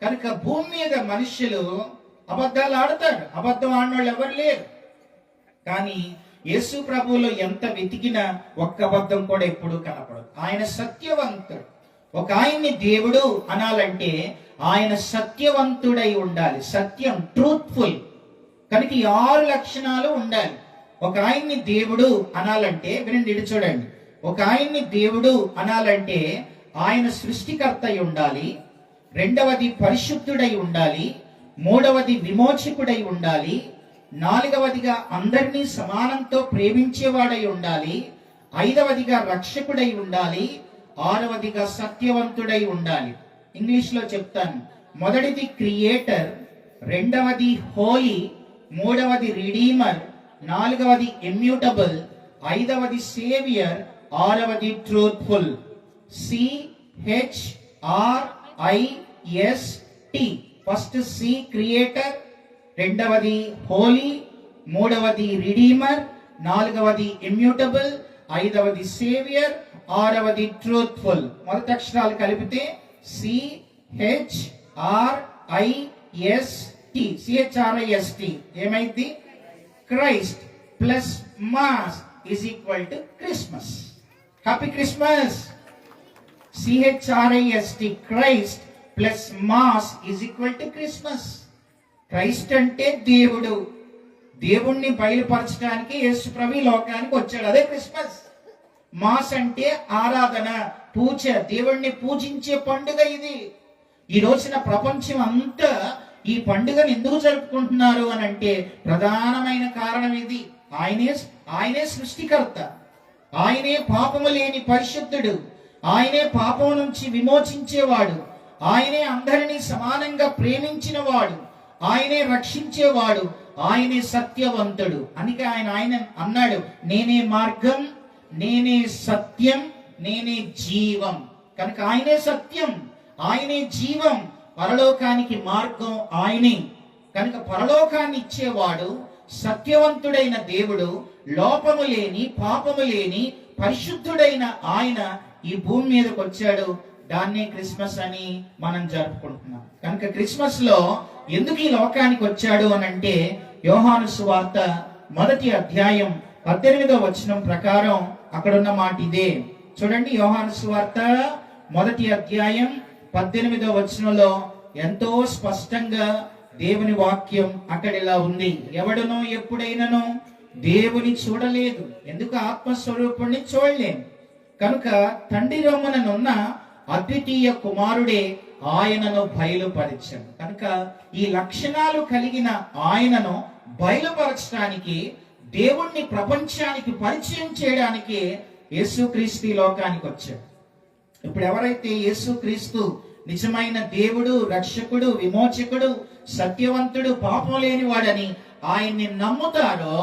S1: కనుక భూమి మీద మనుషులు అబద్ధాలు ఆడతారు, అబద్ధం ఆడినోళ్ళు ఎవరు లేరు. కానీ యేసు ప్రభువులో ఎంత వెతికినా ఒక్క అబద్ధం కూడా ఎప్పుడు కనపడదు. ఆయన సత్యవంతుడు. ఒక ఆయన్ని దేవుడు అనాలంటే ఆయన సత్యవంతుడై ఉండాలి. సత్యం, ట్రూత్ఫుల్. కనుక ఈ 6 లక్షణాలు ఉండాలి. ఒక ఆయన్ని దేవుడు అనాలంటే వినండి, ఇటు చూడండి. ఒక ఆయన్ని దేవుడు అనాలంటే ఆయన సృష్టికర్త అయి ఉండాలి. రెండవది పరిశుద్ధుడై ఉండాలి. మూడవది విమోచకుడై ఉండాలి. నాలుగవదిగా అందరినీ సమానంతో ప్రేమించేవాడై ఉండాలి. ఐదవదిగా రక్షకుడై ఉండాలి. ఆరవదిగా సత్యవంతుడై ఉండాలి. ఇంగ్లీష్ లో చెప్తాను. మొదటిది క్రియేటర్, రెండవది హోలీ, మూడవది రిడీమర్, నాలుగవది ఇమ్యూటబుల్, ఐదవది సేవియర్, ఆరవది truthful. CHRIST. First C creator, రెండవది హోలీ, మూడవది రిడీమర్, నాలుగవది ఇమ్యూటబుల్, ఐదవది సేవియర్, ఆరవది ట్రూత్ఫుల్. మొదటి అక్షరాలు కలిపితే CHRIST ఏమైంది? Christ plus mass is equal to Christmas. Happy Christmas. CHRIST Christ plus mass is equal to Christmas. Christ అంటే దేవుడు. దేవుణ్ణి బయలుపరచడానికి యేసు ప్రభు లోకానికి వచ్చాడు, అదే క్రిస్మస్. మాస్ అంటే ఆరాధన, పూజ, దేవుణ్ణి పూజించే పండుగ ఇది. ఈ రోజున ప్రపంచం అంతా ఈ పండుగను ఎందుకు జరుపుకుంటున్నారు అని అంటే ప్రధానమైన కారణం ఇది. ఆయనే సృష్టికర్త, ఆయనే పాపము లేని పరిశుద్ధుడు, ఆయనే పాపం నుంచి విమోచించేవాడు, ఆయనే అందరినీ సమానంగా ప్రేమించిన వాడు, ఆయనే రక్షించేవాడు, ఆయనే సత్యవంతుడు. అందుకే ఆయన అన్నాడు, నేనే మార్గం, నేనే సత్యం, నేనే జీవం. కనుక ఆయనే సత్యం, ఆయనే జీవం, పరలోకానికి మార్గం ఆయనే. కనుక పరలోకాన్ని ఇచ్చేవాడు సత్యవంతుడైన దేవుడు, లోపము లేని పాపము లేని పరిశుద్ధుడైన ఆయన ఈ భూమి మీదకి వచ్చాడు. దాన్నే క్రిస్మస్ అని మనం జరుపుకుంటున్నాం. కనుక క్రిస్మస్ లో ఎందుకు ఈ లోకానికి వచ్చాడు అని అంటే యోహాను సువార్త 1వ అధ్యాయం 18వ వచనం ప్రకారం అక్కడున్న మాట ఇదే. చూడండి, యోహాను సువార్త 1వ అధ్యాయం 18వ వచనంలో ఎంతో స్పష్టంగా దేవుని వాక్యం అక్కడ ఇలా ఉంది. ఎవడునో ఎప్పుడైనాను దేవుని చూడలేదు, ఎందుకు? ఆత్మస్వరూపుణ్ణి చూడలేము. కనుక తండ్రి రొమ్ముననున్న అద్వితీయ కుమారుడే ఆయనను బయలుపరిచాడు. కనుక ఈ లక్షణాలు కలిగిన ఆయనను బయలుపరచడానికి, దేవుణ్ణి ప్రపంచానికి పరిచయం చేయడానికి యేసుక్రీస్తు ఈ లోకానికి వచ్చాడు. ఇప్పుడు ఎవరైతే యేసుక్రీస్తు నిజమైన దేవుడు, రక్షకుడు, విమోచకుడు, సత్యవంతుడు, పాపం లేని వాడని ఆయన్ని నమ్ముతారో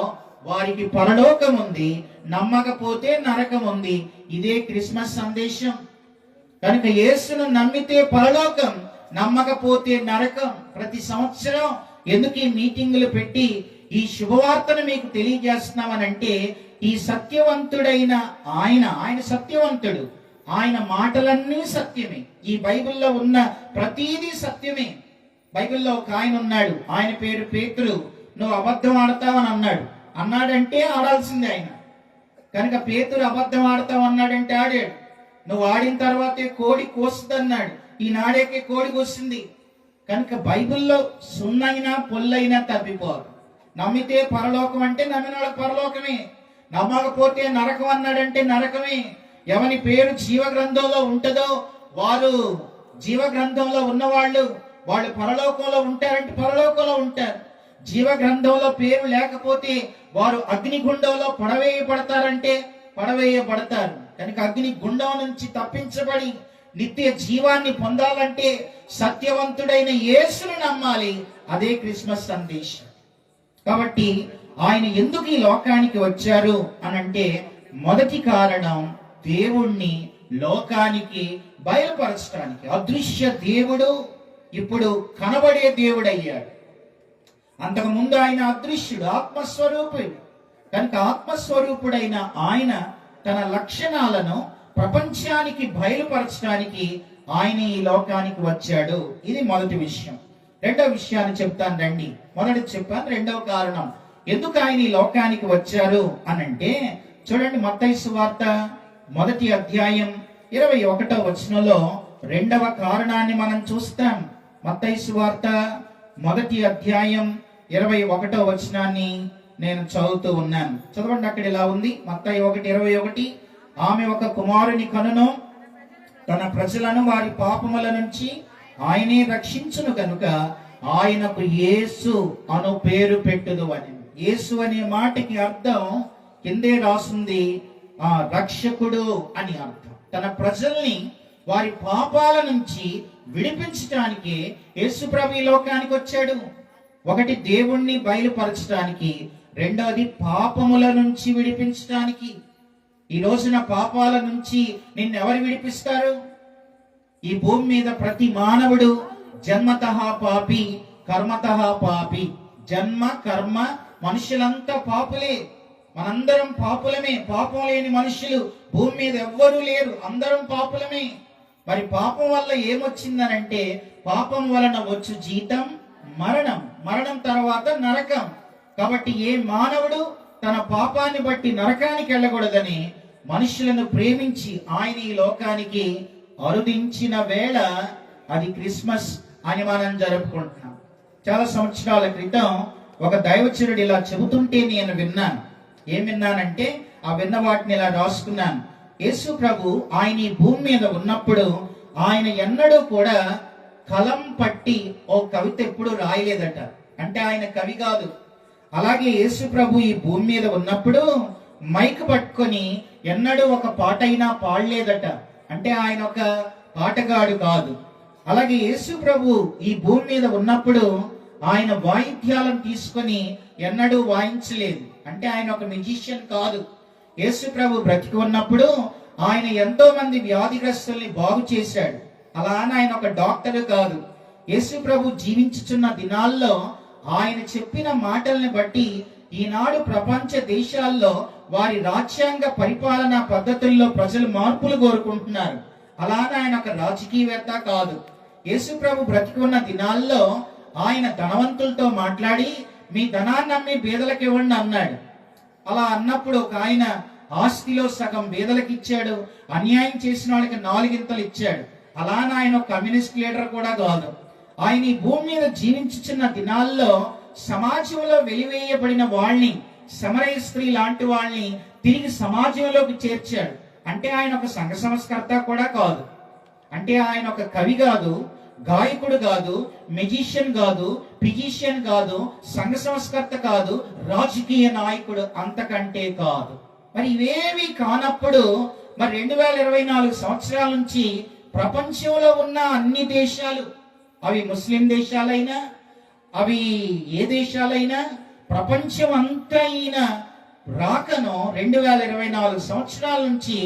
S1: వారికి పరలోకం ఉంది, నమ్మకపోతే నరకం ఉంది. ఇదే క్రిస్మస్ సందేశం. కనుక యేసును నమ్మితే పరలోకం, నమ్మకపోతే నరకం. ప్రతి సంవత్సరం ఎందుకు ఈ మీటింగులు పెట్టి ఈ శుభవార్తను మీకు తెలియజేస్తున్నామనంటే ఈ సత్యవంతుడైన ఆయన సత్యవంతుడు, ఆయన మాటలన్నీ సత్యమే. ఈ బైబిల్లో ఉన్న ప్రతీదీ సత్యమే. బైబిల్లో ఒక ఆయన ఉన్నాడు, ఆయన పేరు పేతురు. నువ్వు అబద్ధం ఆడతావని అన్నాడంటే ఆడాల్సిందే ఆయన. కనుక పేతురు అబద్ధం ఆడతావు అన్నాడంటే ఆడాడు. నువ్వు ఆడిన తర్వాతే కోడి కోస్తుంది అన్నాడు, ఈనాడేకే కోడి కోసింది. కనుక బైబిల్లో సున్నైనా పొల్లైనా తప్పిపోరు. నమ్మితే పరలోకం అంటే నమ్మిన వాళ్ళకి పరలోకమే, నమ్మకపోతే నరకం అన్నాడంటే నరకమే. ఎవని పేరు జీవ గ్రంథంలో ఉంటుందో వారు, జీవ గ్రంథంలో ఉన్నవాళ్ళు వాళ్ళు పరలోకంలో ఉంటారంటే పరలోకంలో ఉంటారు. జీవ గ్రంథంలో పేరు లేకపోతే వారు అగ్నిగుండంలో పడవేయబడతారంటే పడవేయబడతారు. కనుక అగ్ని గుండం నుంచి తప్పించబడి నిత్య జీవాన్ని పొందాలంటే సత్యవంతుడైన యేసును నమ్మాలి. అదే క్రిస్మస్ సందేశం. కాబట్టి ఆయన ఎందుకు ఈ లోకానికి వచ్చారు అనంటే మొదటి కారణం దేవుణ్ణి లోకానికి బయలుపరచడానికి. అదృశ్య దేవుడు ఇప్పుడు కనబడే దేవుడయ్యాడు. అంతకు ముందు ఆయన అదృశ్యుడు, ఆత్మస్వరూపుడు. కనుక ఆత్మస్వరూపుడైన ఆయన తన లక్షణాలను ప్రపంచానికి బయలుపరచడానికి ఆయన ఈ లోకానికి వచ్చాడు. ఇది మొదటి విషయం. రెండవ విషయాన్ని చెప్తాను రండి. మొదటి చెప్పాను, రెండవ కారణం ఎందుకు ఆయన ఈ లోకానికి వచ్చారు అనంటే చూడండి, మత్తయి సువార్త 1వ అధ్యాయం 21వ వచనంలో రెండవ కారణాన్ని మనం చూస్తాం. మత్తయి సువార్త 1వ అధ్యాయం 21వ వచనాన్ని నేను చదువుతూ ఉన్నాను. చదవండి. అక్కడ ఇలా ఉంది, మత్తయి 1:21. ఆమె ఒక కుమారుని కనును, తన ప్రజలను వారి పాపముల నుంచి ఆయనే రక్షించును కనుక ఆయనకు యేసు అను పేరు పెట్టుదు అని. యేసు అనే మాటకి అర్థం కిందే రాసింది, రక్షకుడు అని అర్థం. తన ప్రజల్ని వారి పాపాల నుంచి విడిపించడానికి యేసు ప్రభు ఈ లోకానికి వచ్చాడు. ఒకటి దేవుణ్ణి బయలుపరచడానికి, రెండవది పాపముల నుంచి విడిపించడానికి. ఈ రోజున పాపాల నుంచి నిన్నెవరు విడిపిస్తారు? ఈ భూమి మీద ప్రతి మానవుడు జన్మతః పాపి, కర్మతః పాపి. జన్మ కర్మ మనుషులంతా పాపులే. మనందరం పాపులమే. పాపం లేని మనుషులు భూమి మీద ఎవ్వరూ లేరు, అందరం పాపులమే. మరి పాపం వల్ల ఏమొచ్చిందనంటే పాపం వలన వచ్చు జీతం మరణం, మరణం తర్వాత నరకం. కాబట్టి ఏ మానవుడు తన పాపాన్ని బట్టి నరకానికి వెళ్ళకూడదని మనుషులను ప్రేమించి ఆయన ఈ లోకానికి అరుదించిన వేళ అది క్రిస్మస్ అని మనం జరుపుకుంటున్నాం. చాలా సంవత్సరాల క్రితం ఒక దైవచనుడు ఇలా చెబుతుంటే నేను విన్నాను. ఏం విన్నానంటే ఆ విన్న వాటిని ఇలా రాసుకున్నాను. యేసు ప్రభు ఆయన ఈ భూమి మీద ఉన్నప్పుడు ఆయన ఎన్నడూ కూడా కలం పట్టి ఓ కవిత ఎప్పుడు రాయలేదట. అంటే ఆయన కవి కాదు. అలాగే యేసు ప్రభు ఈ భూమి మీద ఉన్నప్పుడు మైక్ పట్టుకొని ఎన్నడూ ఒక పాటైనా పాడలేదట. అంటే ఆయన ఒక పాటగాడు కాదు. అలాగే యేసు ప్రభు ఈ భూమి మీద ఉన్నప్పుడు ఆయన వాయిద్యాలను తీసుకొని ఎన్నడూ వాయించలేదు. అంటే ఆయన ఒక మ్యూజిషియన్ కాదు. యేసు ప్రభు బ్రతికి ఉన్నప్పుడు ఆయన ఎంతో మంది వ్యాధిగ్రస్తుల్ని బాగు చేశాడు. అలా అని ఆయన ఒక డాక్టర్ కాదు. యేసు ప్రభు జీవించుచున్న దినాల్లో ఆయన చెప్పిన మాటల్ని బట్టి ఈనాడు ప్రపంచ దేశాల్లో వారి రాజ్యాంగ పరిపాలనా పద్ధతుల్లో ప్రజలు మార్పులు కోరుకుంటున్నారు. అలానే ఆయన ఒక రాజకీయవేత్త కాదు. యేసు ప్రభు బ్రతికి ఉన్న దినాల్లో ఆయన ధనవంతులతో మాట్లాడి మీ ధనాన్ని అమ్మి బీదలకు ఇవ్వండి అన్నాడు. అలా అన్నప్పుడు ఒక ఆయన ఆస్తిలో సగం బీదలకు ఇచ్చాడు, అన్యాయం చేసిన వాళ్ళకి 4 ఇచ్చాడు. అలానే ఆయన ఒక కమ్యూనిస్ట్ లీడర్ కూడా కాదు. ఆయన ఈ భూమి మీద జీవించుచున్న దినాల్లో సమాజంలో వెలివేయబడిన వాళ్ళని, సమరయ స్త్రీ లాంటి వాళ్ళని తిరిగి సమాజంలోకి చేర్చాడు. అంటే ఆయన ఒక సంఘ సంస్కర్త కూడా కాదు. అంటే ఆయన ఒక కవి కాదు, గాయకుడు కాదు, మెజిషియన్ కాదు, ఫిజిషియన్ కాదు, సంఘ సంస్కర్త కాదు, రాజకీయ నాయకుడు అంతకంటే కాదు. మరి ఇవేవి కానప్పుడు మరి 2024 సంవత్సరాల నుంచి ప్రపంచంలో ఉన్న అన్ని దేశాలు, అవి ముస్లిం దేశాలైనా, అవి ఏ దేశాలైనా, ప్రపంచం అంతా ఈయన రాకను 2024 సంవత్సరాల నుంచి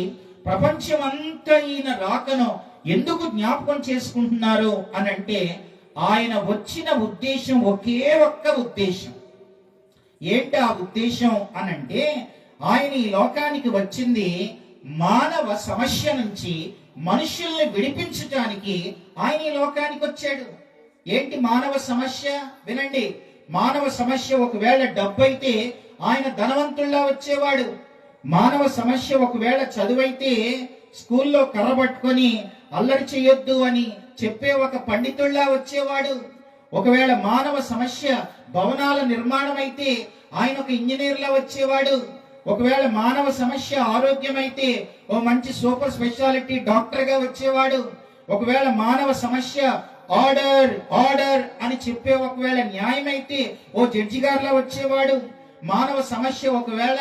S1: ప్రపంచం అంతా ఈయన రాకను ఎందుకు జ్ఞాపకం చేసుకుంటున్నారు అని అంటే ఆయన వచ్చిన ఉద్దేశం ఒకే ఒక్క ఉద్దేశం. ఏంటి ఆ ఉద్దేశం అనంటే ఆయన ఈ లోకానికి వచ్చింది మానవ సమస్య నుంచి మనుషుల్ని విడిపించటానికి ఆయన ఈ లోకానికి వచ్చాడు. ఏంటి మానవ సమస్య? వినండి, మానవ సమస్య ఒకవేళ డబ్బు అయితే ఆయన ధనవంతుల్లా వచ్చేవాడు. మానవ సమస్య ఒకవేళ చదువైతే స్కూల్లో కర్ర పట్టుకొని అల్లరి చేయొద్దు అని చెప్పే ఒక పండితుల్లా వచ్చేవాడు. ఒకవేళ మానవ సమస్య భవనాల నిర్మాణం అయితే ఆయన ఒక ఇంజనీర్లా వచ్చేవాడు. ఒకవేళ మానవ సమస్య ఆరోగ్యం అయితే ఓ మంచి సూపర్ స్పెషాలిటీ డాక్టర్ గా వచ్చేవాడు. ఒకవేళ మానవ సమస్య ఆర్డర్ ఆర్డర్ అని చెప్పే ఒకవేళ న్యాయం అయితే ఓ జడ్జి గారిలా వచ్చేవాడు. మానవ సమస్య ఒకవేళ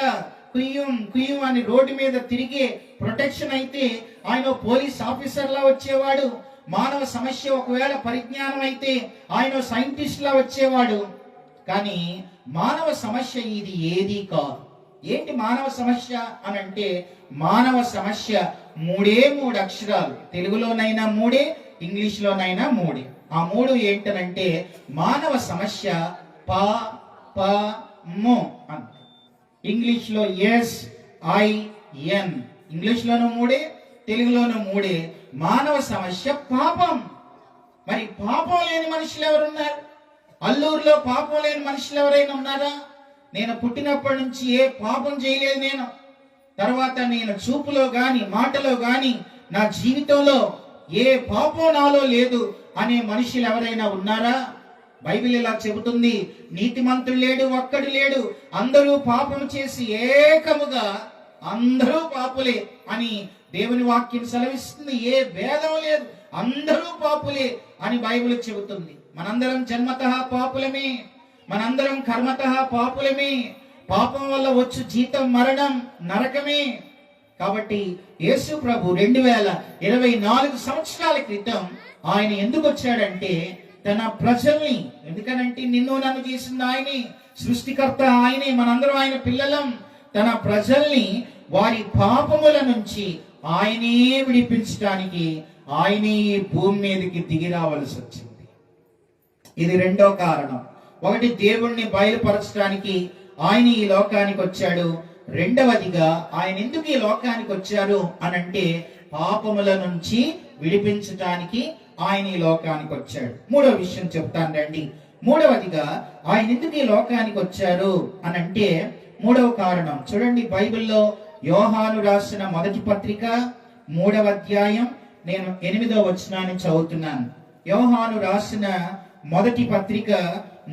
S1: కుయ్యం కుయ్యం అని రోడ్డు మీద తిరిగే ప్రొటెక్షన్ అయితే ఆయన పోలీస్ ఆఫీసర్ లా వచ్చేవాడు. మానవ సమస్య ఒకవేళ పరిజ్ఞానం అయితే ఆయన సైంటిస్ట్ లా వచ్చేవాడు. కానీ మానవ సమస్య ఇది ఏది కాదు. ఏంటి మానవ సమస్య అని అంటే, మానవ సమస్య మూడు అక్షరాలు. తెలుగులోనైనా మూడే, ఇంగ్లీష్ లోనైనా మూడే. ఆ మూడు ఏంటనంటే మానవ సమస్య ప ప ము అంత. ఇంగ్లీష్ లో SIN. ఇంగ్లీష్ లోనూ మూడే, తెలుగులోనూ మూడే. మానవ సమస్య పాపం. మరి పాపం లేని మనుషులు ఎవరున్నారు? అల్లూరులో పాపం లేని మనుషులు ఎవరైనా ఉన్నారా? నేను పుట్టినప్పటి నుంచి ఏ పాపం చేయలేదు. నేను తర్వాత నేను చూపులో గాని మాటలో గాని నా జీవితంలో ఏ పాపం నాలో లేదు అనే మనుషులు ఎవరైనా ఉన్నారా? బైబిల్ ఇలా చెబుతుంది, నీతిమంతుడు లేడు, ఒక్కడు లేడు, అందరూ పాపం చేసి ఏకముగా అందరూ పాపులే అని దేవుని వాక్యం సెలవిస్తుంది. ఏ భేదం లేదు, అందరూ పాపులే అని బైబిల్ చెబుతుంది. మనందరం జన్మతః పాపులమే, మనందరం కర్మతః పాపులమే. పాపం వల్ల వచ్చు జీతం మరణం, నరకమే. కాబట్టి యేసు ప్రభు 2024 సంవత్సరాల క్రితం ఆయన ఎందుకు వచ్చాడంటే తన ప్రజల్ని, ఎందుకనంటే నిన్ను నన్ను చేసింది ఆయనే, సృష్టికర్త ఆయనే, మనందరం ఆయన పిల్లలం. తన ప్రజల్ని వారి పాపముల నుంచి ఆయనే విడిపించడానికి ఆయనే ఈ భూమి మీదకి దిగి రావాల్సి వచ్చింది. ఇది రెండో కారణం. ఒకటి, దేవుణ్ణి బయలుపరచడానికి ఆయన ఈ లోకానికి వచ్చాడు. రెండవదిగా ఆయన ఎందుకు ఈ లోకానికి వచ్చారు అనంటే పాపముల నుంచి విడిపించడానికి ఆయన ఈ లోకానికి వచ్చాడు. మూడో విషయం చెప్తాను రండి. మూడవదిగా ఆయన ఎందుకు ఈ లోకానికి వచ్చారు అనంటే మూడవ కారణం చూడండి. బైబిల్లో యోహాను రాసిన మొదటి పత్రిక 3వ అధ్యాయం నేను 8వ వచనాన్ని చదువుతున్నాను. యోహాను రాసిన మొదటి పత్రిక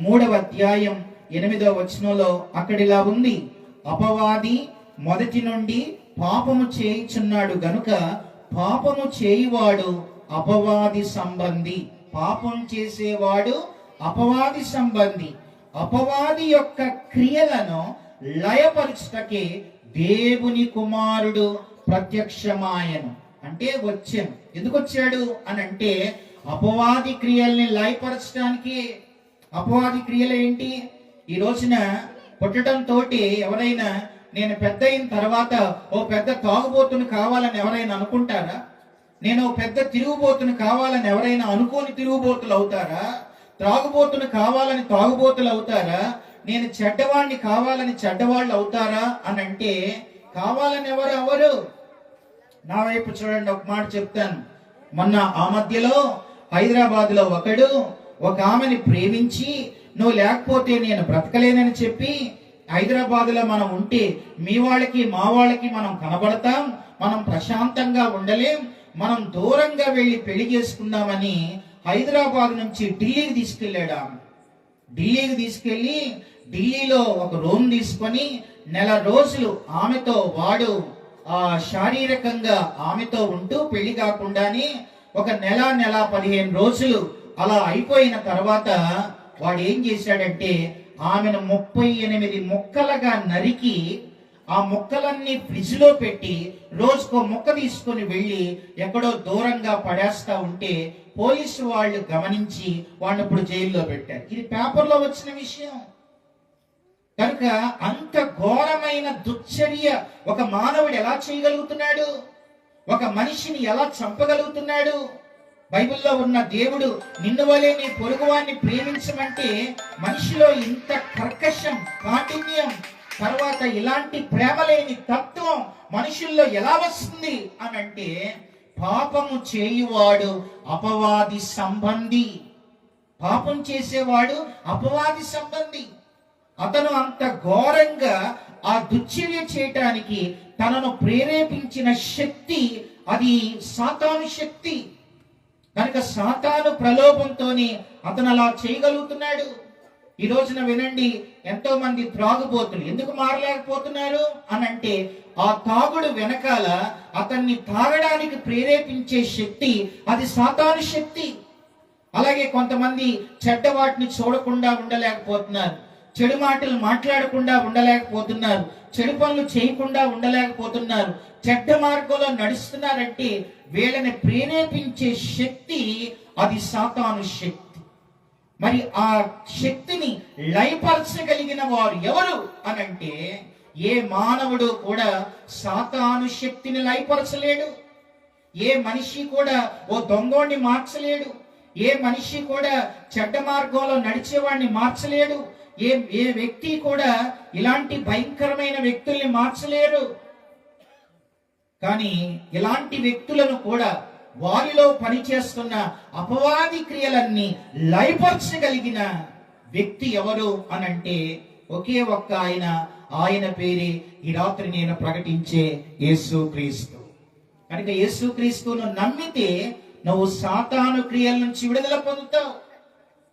S1: 3వ అధ్యాయం 8వ వచనంలో అక్కడిలా ఉంది, అపవాది మొదటి నుండి పాపము చేయుచున్నాడు గనుక పాపము చేయువాడు అపవాది సంబంధి. పాపం చేసేవాడు అపవాది సంబంధి. అపవాది యొక్క క్రియలను లయపరచుటకే దేవుని కుమారుడు ప్రత్యక్షమాయను. అంటే వచ్చాను. ఎందుకు వచ్చాడు అని అంటే అపవాది క్రియల్ని లయపరచడానికి. అపవాది క్రియలు ఏంటి? ఈ రోజున పుట్టడం తోటి ఎవరైనా నేను పెద్ద అయిన తర్వాత ఓ పెద్ద తాగుబోతుని కావాలని ఎవరైనా అనుకుంటారా? నేను పెద్ద తిరుగుబోతుని కావాలని ఎవరైనా అనుకోని తిరుగుబోతులు అవుతారా? త్రాగుబోతుని కావాలని తాగుబోతులు అవుతారా? నేను చెడ్డవాడిని కావాలని చెడ్డవాళ్ళు అవుతారా అని అంటే కావాలని ఎవరు? నా వైపు చూడండి, ఒక మాట చెప్తాను. మొన్న ఆ మధ్యలో హైదరాబాద్ లో ఒకడు ఒక ఆమెని ప్రేమించి నువ్వు లేకపోతే నేను బ్రతకలేనని చెప్పి, హైదరాబాద్ లో మనం ఉంటే మీ వాళ్ళకి మా వాళ్ళకి మనం కనబడతాం, మనం ప్రశాంతంగా ఉండలేం, మనం దూరంగా వెళ్ళి పెళ్లి చేసుకుందామని హైదరాబాద్ నుంచి ఢిల్లీకి తీసుకెళ్ళాడు. ఆమె ఢిల్లీకి తీసుకెళ్లి ఢిల్లీలో ఒక రూమ్ తీసుకొని నెల రోజులు ఆమెతో వాడు శారీరకంగా ఆమెతో ఉంటూ పెళ్లి కాకుండానే ఒక నెల 15 రోజులు అలా అయిపోయిన తర్వాత వాడు ఏం చేశాడంటే ఆమెను 38 ముక్కలుగా నరికి ఆ ముక్కలన్నీ ఫ్రిడ్జ్ లో పెట్టి రోజుకో ముక్క తీసుకొని వెళ్ళి ఎక్కడో దూరంగా పడేస్తా ఉంటే పోలీసు వాళ్ళు గమనించి వాడిని ఇప్పుడు జైల్లో పెట్టారు. ఇది పేపర్లో వచ్చిన విషయం. కనుక అంత ఘోరమైన దుశ్చర్య ఒక మానవుడు ఎలా చేయగలుగుతున్నాడు? ఒక మనిషిని ఎలా చంపగలుగుతున్నాడు? బైబిల్లో ఉన్న దేవుడు నిన్ను వలే నీ పొరుగువాన్ని ప్రేమించమంటే మనిషిలో ఇంత కర్కశం, కాఠిన్యం, తర్వాత ఇలాంటి ప్రేమ లేని తత్వం మనుషుల్లో ఎలా వస్తుంది అని అంటే పాపము చేయువాడు అపవాది సంబంధి. పాపం చేసేవాడు అపవాది సంబంధి. అతను అంత ఘోరంగా ఆ దుశ్చర్య చేయటానికి తనను ప్రేరేపించిన శక్తి అది సాతాను శక్తి. కనుక సాతాను ప్రలోభంతోనే అతను అలా చేయగలుగుతున్నాడు. ఈ రోజున వినండి, ఎంతో మంది త్రాగుబోతులు ఎందుకు మారలేకపోతున్నారు అని అంటే, ఆ తాగుడు వెనకాల అతన్ని తాగడానికి ప్రేరేపించే శక్తి అది సాతాను శక్తి. అలాగే కొంతమంది చెడ్డ వాటిని చూడకుండా ఉండలేకపోతున్నారు, చెడు మాటలు మాట్లాడకుండా ఉండలేకపోతున్నారు, చెడు పనులు చేయకుండా ఉండలేకపోతున్నారు, చెడ్డ మార్గంలో నడుస్తున్నారంటే వీళ్ళని ప్రేరేపించే శక్తి అది సాతాను శక్తి. మరి ఆ శక్తిని లయపరచగలిగిన వారు ఎవరు అనంటే, ఏ మానవుడు కూడా సాతాను శక్తిని లయపరచలేడు. ఏ మనిషి కూడా ఓ దొంగోడిని మార్చలేడు. ఏ మనిషి కూడా చెడ్డ మార్గంలో నడిచేవాడిని మార్చలేడు. ఏ వ్యక్తి కూడా ఇలాంటి భయంకరమైన వ్యక్తుల్ని మార్చలేరు. కానీ ఇలాంటి వ్యక్తులను కూడా వారిలో పనిచేస్తున్న అపవాది క్రియలన్నీ లయపరచగలిగిన వ్యక్తి ఎవరు అనంటే ఒకే ఒక్క ఆయన పేరే ఈ రాత్రి నేను ప్రకటించే యేసుక్రీస్తు. కనుక యేసుక్రీస్తును నమ్మితే నువ్వు సాతాను క్రియల నుంచి విడుదల పొందుతావు.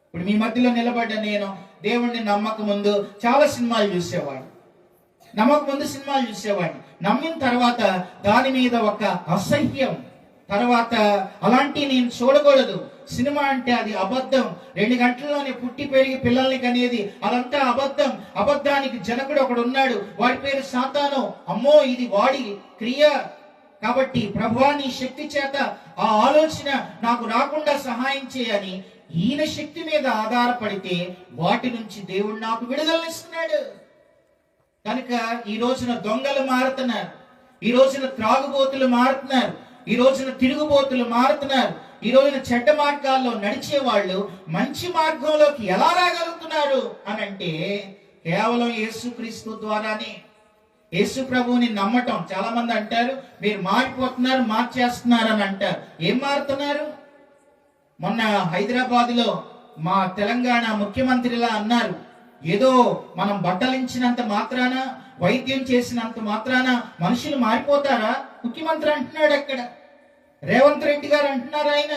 S1: ఇప్పుడు మీ మధ్యలో నిలబడ్డ నేను దేవుణ్ణి నమ్మక ముందు చాలా సినిమాలు చూసేవాడిని, నమ్మిన తర్వాత దాని మీద ఒక అసహ్యం, తర్వాత అలాంటి నేను చూడకూడదు, సినిమా అంటే అది అబద్ధం, 2 గంటల్లోనే పుట్టి పెరిగి పిల్లల్ని కనేది, అదంతా అబద్ధం, అబద్ధానికి జనకుడు ఒకడు ఉన్నాడు, వాడి పేరు సాతాను, అమ్మో ఇది వాడి క్రియ, కాబట్టి ప్రభువా నీ శక్తి చేత ఆ ఆలోచన నాకు రాకుండా సహాయం చేయని ఈయన శక్తి మీద ఆధారపడితే వాటి నుంచి దేవుడు నాకు విడుదలనిస్తున్నాడు. కనుక ఈ రోజున దొంగలు మారుతున్నారు, ఈ రోజున త్రాగుబోతులు మారుతున్నారు, ఈ రోజున తిరుగుబోతులు మారుతున్నారు, ఈ రోజున చెడ్డ మార్గాల్లో నడిచే వాళ్ళు మంచి మార్గంలోకి ఎలా రాగలుగుతున్నారు అని అంటే కేవలం యేసుక్రీస్తు ద్వారానే. యేసు ప్రభువుని నమ్మటం. చాలా మంది అంటారు మీరు మారిపోతున్నారు, మార్చేస్తున్నారు అని అంటారు. ఏం మారుతున్నారు? మొన్న హైదరాబాద్లో మా తెలంగాణ ముఖ్యమంత్రిలా అన్నారు, ఏదో మనం బట్టలించినంత మాత్రాన, వైద్యం చేసినంత మాత్రాన మనుషులు మారిపోతారా? ముఖ్యమంత్రి అంటున్నాడు అక్కడ, రేవంత్ రెడ్డి గారు అంటున్నారు ఆయన,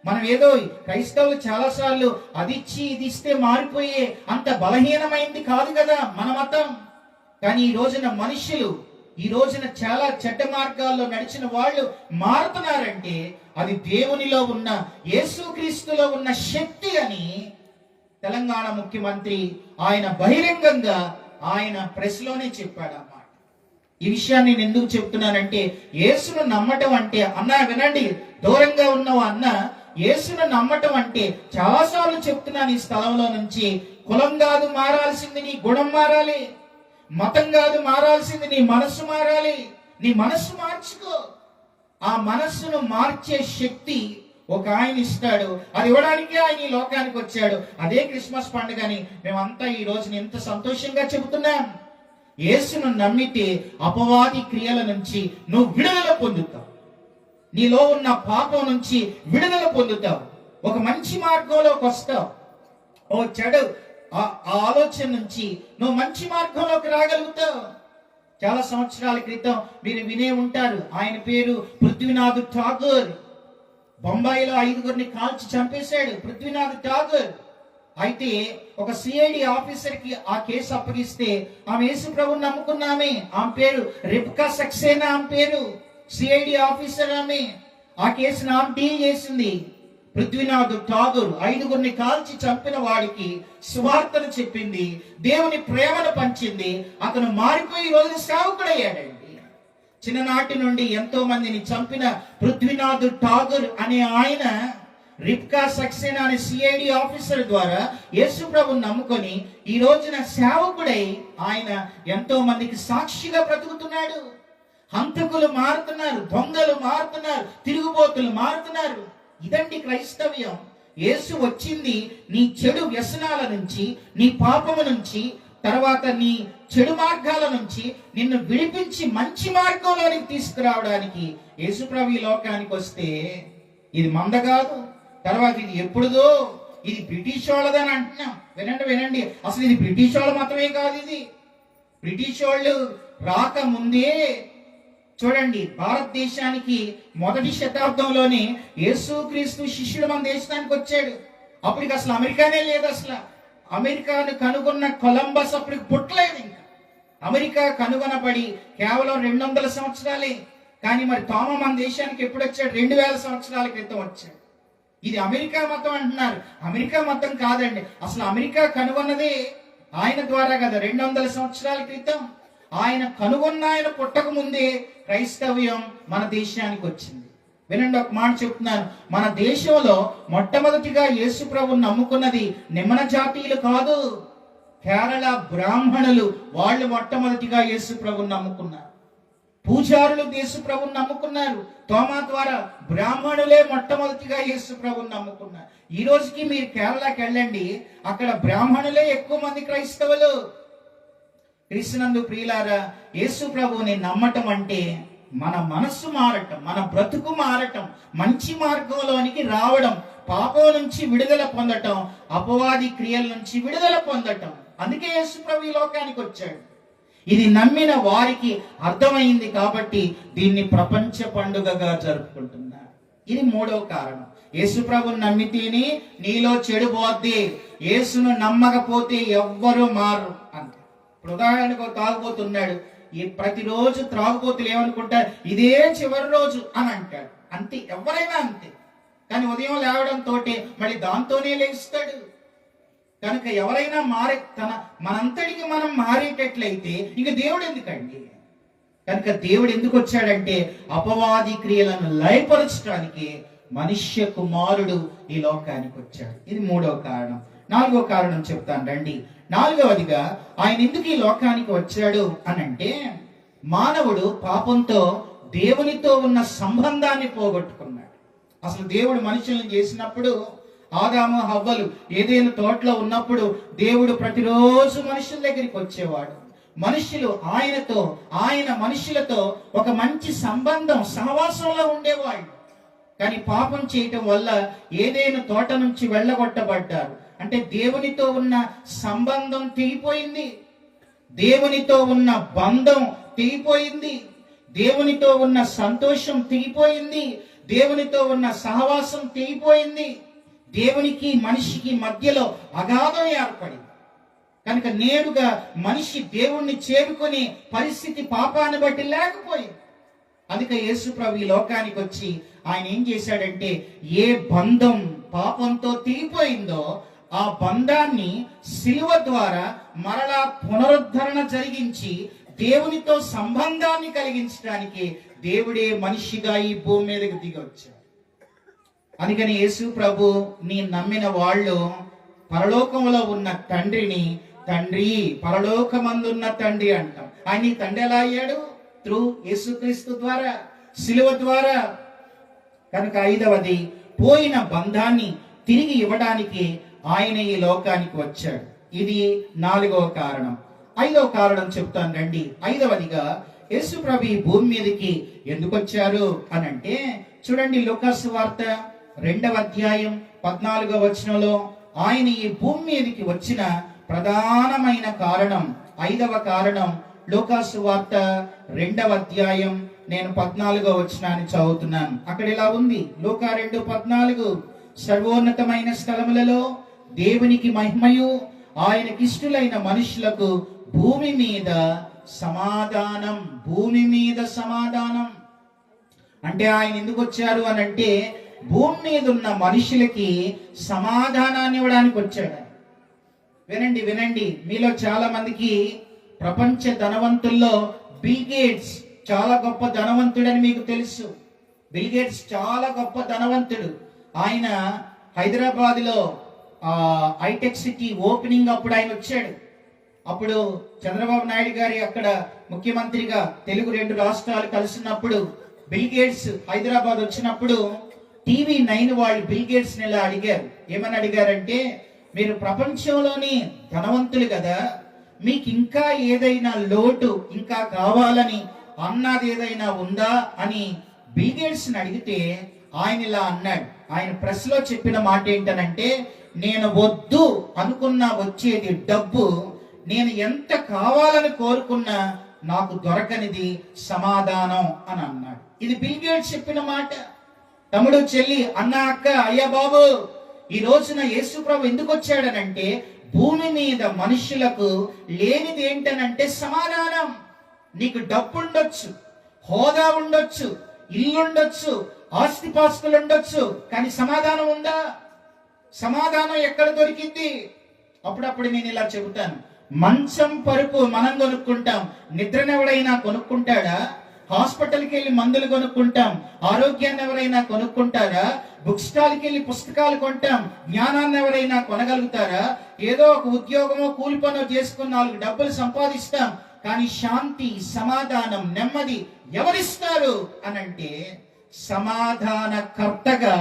S1: మనం ఏదో క్రైస్తవులు చాలా సార్లు అది ఇచ్చి ఇది ఇస్తే మారిపోయే అంత బలహీనమైంది కాదు కదా మన మతం. కానీ ఈ రోజున మనుషులు, ఈ రోజున చాలా చెడ్డ మార్గాల్లో నడిచిన వాళ్ళు మారుతున్నారంటే అది దేవునిలో ఉన్న యేసుక్రీస్తులో ఉన్న శక్తి అని తెలంగాణ ముఖ్యమంత్రి ఆయన బహిరంగంగా ఆయన ప్రెస్ లోనే చెప్పాడు అన్నమాట. ఈ విషయాన్ని నేను ఎందుకు చెప్తున్నానంటే, యేసును నమ్మటం అంటే, అన్న వినండి, దూరంగా ఉన్నవా అన్న, యేసును నమ్మటం అంటే చాలాసార్లు చెప్తున్నాను ఈ స్థలంలో నుంచి, కులం కాదు మారాల్సింది నీ గుణం మారాలి, మతం కాదు మారాల్సింది నీ మనస్సు మారాలి. నీ మనస్సు మార్చుకో. ఆ మనస్సును మార్చే శక్తి ఒక ఆయన ఇస్తాడు, అది ఇవ్వడానికి ఆయన ఈ లోకానికి వచ్చాడు. అదే క్రిస్మస్ పండుగని మేమంతా ఈ రోజున ఎంత సంతోషంగా చెబుతున్నాం. యేసును నమ్మితే అపవాది క్రియల నుంచి నువ్వు విడుదల పొందుతావు, నీలో ఉన్న పాపం నుంచి విడుదల పొందుతావు, ఒక మంచి మార్గంలోకి వస్తావు. ఓ చెడు ఆ ఆలోచన నుంచి నువ్వు మంచి మార్గంలోకి రాగలుగుతావు. చాలా సంవత్సరాల క్రితం మీరు వినే ఉంటారు, ఆయన పేరు పృథ్వీనాథ్ ఠాగూర్. బొంబాయిలో 5గురిని కాల్చి చంపేశాడు పృథ్వీనాథ్ ఠాగూర్. అయితే ఒక సిఐడి ఆఫీసర్ కి ఆ కేసు అప్పగిస్తే ఆమె యేసు ప్రభువుని నమ్ముకున్నామే, ఆమె పేరు రిబ్కా సక్సేనా, ఆమె పేరు సిఐడి ఆఫీసర్. ఆమె ఆ కేసును ఆమె డీల్ చేసింది. పృథ్వీనాథ్ ఠాగూర్ 5గురిని కాల్చి చంపిన వాడికి సువార్తను చెప్పింది, దేవుని ప్రేమను పంచింది, అతను మారిపోయి రోజు సేవకుడయ్యాడండి. చిన్ననాటి నుండి ఎంతో మందిని చంపిన పృథ్వీనాథ్ ఠాగూర్ అనే ఆయన రిబ్కా సక్సేనా అనే సిఐడి ఆఫీసర్ ద్వారా యేసు ప్రభువుని నమ్ముకొని ఈ రోజున సేవకుడై ఆయన ఎంతో మందికి సాక్షిగా బ్రతుకుతున్నాడు. హంతకులు మారుతున్నారు, దొంగలు మారుతున్నారు, తిరుగుబోతులు మారుతున్నారు. ఇదండి క్రైస్తవ్యం. యేసు వచ్చింది నీ చెడు వ్యసనాల నుంచి, నీ పాపము నుంచి, తర్వాత నీ చెడు మార్గాల నుంచి నిన్ను విడిపించి మంచి మార్గంలోనికి తీసుకురావడానికి యేసు ప్రభు ఈ లోకానికి వస్తే ఇది మంద కాదు, తర్వాత ఇది ఎప్పుడుదో ఇది బ్రిటిష్ వాళ్ళదని అంటున్నాం. వినండి వినండి, అసలు ఇది బ్రిటిష్ వాళ్ళ మతమే కాదు. ఇది బ్రిటిష్ వాళ్ళు రాకముందే చూడండి, భారతదేశానికి మొదటి శతాబ్దంలోనే యేసుక్రీస్తు శిష్యుడు మన దేశానికి వచ్చాడు. అప్పటికి అసలు అమెరికానే లేదు. అసలు అమెరికాను కనుగొన్న కొలంబస్ అప్పటికి పుట్టలేదు. ఇంకా అమెరికా కనుగొనబడి కేవలం 200 సంవత్సరాలే. కానీ మరి తోమ మన దేశానికి ఎప్పుడు వచ్చాడు? 2000 సంవత్సరాల క్రితం వచ్చాడు. ఇది అమెరికా మతం అంటున్నారు. అమెరికా మతం కాదండి. అసలు అమెరికా కనుగొన్నదే ఆయన ద్వారా కదా, 200 సంవత్సరాల క్రితం. ఆయన కనుగొన్న ఆయన పుట్టక ముందే క్రైస్తవ్యం మన దేశానికి వచ్చింది. వినండి, ఒక మాట చెప్తున్నాను. మన దేశంలో మొట్టమొదటిగా యేసు ప్రభువుని నమ్ముకున్నది నిమ్మన జాతీయులు కాదు, కేరళ బ్రాహ్మణులు. వాళ్ళు మొట్టమొదటిగా యేసు ప్రభువుని నమ్ముకున్నారు. పూజారులు యేసు ప్రభువుని నమ్ముకున్నారు. తోమా ద్వారా బ్రాహ్మణులే మొట్టమొదటిగా యేసు ప్రభువుని నమ్ముకున్నారు. ఈ రోజుకి మీరు కేరళకి వెళ్ళండి, అక్కడ బ్రాహ్మణులే ఎక్కువ మంది క్రైస్తవులు. క్రీస్తునందు ప్రియులారా, యేసు ప్రభువుని నమ్మటం అంటే మన మనస్సు మారటం, మన బ్రతుకు మారటం, మంచి మార్గంలోనికి రావడం, పాపం నుంచి విడుదల పొందటం, అపవాది క్రియల నుంచి విడుదల పొందటం. అందుకే యేసు ప్రభు ఈ లోకానికి వచ్చాడు. ఇది నమ్మిన వారికి అర్థమైంది కాబట్టి దీన్ని ప్రపంచ పండుగగా జరుపుకుంటున్నారు. ఇది 3వ కారణం. యేసు ప్రభుని నమ్మితేనే నీలో చెడు పోద్ది. యేసును నమ్మకపోతే ఎవ్వరూ మారు అంతే. ఇప్పుడు ఉదాహరణకు తాగుబోతున్నాడు, ఈ ప్రతిరోజు త్రాగుబోతులు ఏమనుకుంటారు? ఇదే చివరి రోజు అని అంటాడు. అంతే, ఎవరైనా అంతే. కానీ ఉదయం లేవడంతో మళ్ళీ దాంతోనే లేస్తాడు. కనుక ఎవరైనా మనంతటికి మనం మారేటట్లయితే ఇక దేవుడు ఎందుకండి? కనుక దేవుడు ఎందుకు వచ్చాడంటే అపవాది క్రియలను లయపరచడానికి మనుష్య కుమారుడు ఈ లోకానికి వచ్చాడు. ఇది 3వ కారణం. 4వ కారణం చెప్తాను రండి. 4వదిగా ఆయన ఎందుకు ఈ లోకానికి వచ్చాడు అనంటే, మానవుడు పాపంతో దేవునితో ఉన్న సంబంధాన్ని పోగొట్టుకున్నాడు. అసలు దేవుడు మనుషులను చేసినప్పుడు, ఆదాము హవ్వలు ఏదైనా తోటలో ఉన్నప్పుడు దేవుడు ప్రతిరోజు మనుషుల దగ్గరికి వచ్చేవాడు. మనుషులు ఆయన మనుషులతో ఒక మంచి సంబంధం, సహవాసంలో ఉండేవాళ్ళు. కానీ పాపం చేయటం వల్ల ఏదైనా తోట నుంచి వెళ్ళగొట్టబడ్డారు. అంటే దేవునితో ఉన్న సంబంధం తెగిపోయింది, దేవునితో ఉన్న బంధం తెగిపోయింది, దేవునితో ఉన్న సంతోషం తెగిపోయింది, దేవునితో ఉన్న సహవాసం తెగిపోయింది. దేవునికి మనిషికి మధ్యలో అగాధం ఏర్పడింది. కనుక నేరుగా మనిషి దేవుణ్ణి చేరుకునే పరిస్థితి పాపాన్ని బట్టి లేకపోయింది. అందుకే యేసు ప్రభు ఈ లోకానికి వచ్చి ఆయన ఏం చేశాడంటే, ఏ బంధం పాపంతో తెగిపోయిందో ఆ బంధాన్ని శిలువ ద్వారా మరలా పునరుద్ధరణ జరిగించి దేవునితో సంబంధాన్ని కలిగించడానికి దేవుడే మనిషిగా ఈ భూమి మీదకి దిగి వచ్చాడు. అందుకని యేసు ప్రభు నీ నమ్మిన వాళ్ళు పరలోకంలో ఉన్న తండ్రిని తండ్రి, పరలోకమందున్న తండ్రి అంటాం. ఆయన నీ తండ్రి ఎలా అయ్యాడు? త్రూ యేసుక్రీస్తు ద్వారా, శిలువ ద్వారా. కనుక 5వది, పోయిన బంధాన్ని తిరిగి ఇవ్వడానికి ఆయన ఈ లోకానికి వచ్చాడు. ఇది 4వ కారణం. 5వ కారణం చెప్తాను రండి. 5వదిగా యేసు ప్రభు ఈ భూమి మీదకి ఎందుకు వచ్చారు అనంటే, చూడండి లూకాసు వార్త 2వ అధ్యాయం 14వ వచనంలో ఆయన ఈ భూమి మీదకి వచ్చిన ప్రధానమైన కారణం, 5వ కారణం లూకాసు వార్త 2వ అధ్యాయం నేను 14వ వచనాన్ని చదువుతున్నాను. అక్కడ ఇలా ఉంది, లూకా 2:14, సర్వోన్నతమైన స్థలములలో దేవునికి మహిమయు ఆయనకిష్టులైన మనుషులకు భూమి మీద సమాధానం. భూమి మీద సమాధానం అంటే ఆయన ఎందుకు వచ్చారు అని అంటే, భూమి మీద ఉన్న మనుషులకి సమాధానాన్ని ఇవ్వడానికి వచ్చాడు. వినండి వినండి, మీలో చాలా మందికి ప్రపంచ ధనవంతుల్లో బిల్ గేట్స్ చాలా గొప్ప ధనవంతుడని మీకు తెలుసు. బిల్ గేట్స్ చాలా గొప్ప ధనవంతుడు. ఆయన హైదరాబాద్ లో హైటెక్ సిటీ ఓపెనింగ్ అప్పుడు ఆయన వచ్చాడు. అప్పుడు చంద్రబాబు నాయుడు గారి అక్కడ ముఖ్యమంత్రిగా తెలుగు 2 రాష్ట్రాలు కలిసినప్పుడు బిల్ గేట్స్ హైదరాబాద్ వచ్చినప్పుడు TV9 వాళ్ళు బిల్ గేట్స్ ఇలా అడిగారు. ఏమని అడిగారంటే, మీరు ప్రపంచంలోని ధనవంతులు కదా, మీకు ఇంకా ఏదైనా లోటు, ఇంకా కావాలని అన్నది ఏదైనా ఉందా అని బిల్ గేట్స్ ని అడిగితే ఆయన ఇలా అన్నాడు. ఆయన ప్రెస్ లో చెప్పిన మాట ఏంటనంటే, నేను వద్దు అనుకున్నా వచ్చేది డబ్బు, నేను ఎంత కావాలని కోరుకున్నా నాకు దొరకనిది సమాధానం అని అన్నాడు. ఇది బిల్ గేట్స్ చెప్పిన మాట. తమ్ముడు, చెల్లి, అన్న, అక్క, అయ్యా బాబు, ఈ రోజున యేసు ప్రభు ఎందుకు వచ్చాడనంటే భూమి మీద మనుషులకు లేనిది ఏంటనంటే సమాధానం. నీకు డబ్బు ఉండొచ్చు, హోదా ఉండొచ్చు, ఇల్లు ఉండొచ్చు, ఆస్తిపాస్తులు ఉండొచ్చు, కానీ సమాధానం ఉందా? సమాధానం ఎక్కడ దొరికింది? అప్పుడప్పుడు నేను ఇలా చెబుతాను, మంచం పరుపు మనం కొనుక్కుంటాం, నిద్రను ఎవడైనా కొనుక్కుంటాడా? హాస్పిటల్కి వెళ్ళి మందులు కొనుక్కుంటాం, ఆరోగ్యాన్ని ఎవరైనా కొనుక్కుంటారా? బుక్ స్టాల్కి వెళ్ళి పుస్తకాలు కొంటాం, జ్ఞానాన్ని ఎవరైనా కొనగలుగుతారా? ఏదో ఒక ఉద్యోగమో కూలి పనో చేసుకుని 4 డబ్బులు సంపాదిస్తాం, కానీ శాంతి, సమాధానం, నెమ్మది ఎవరిస్తారు అనంటే సమాధానకర్తగా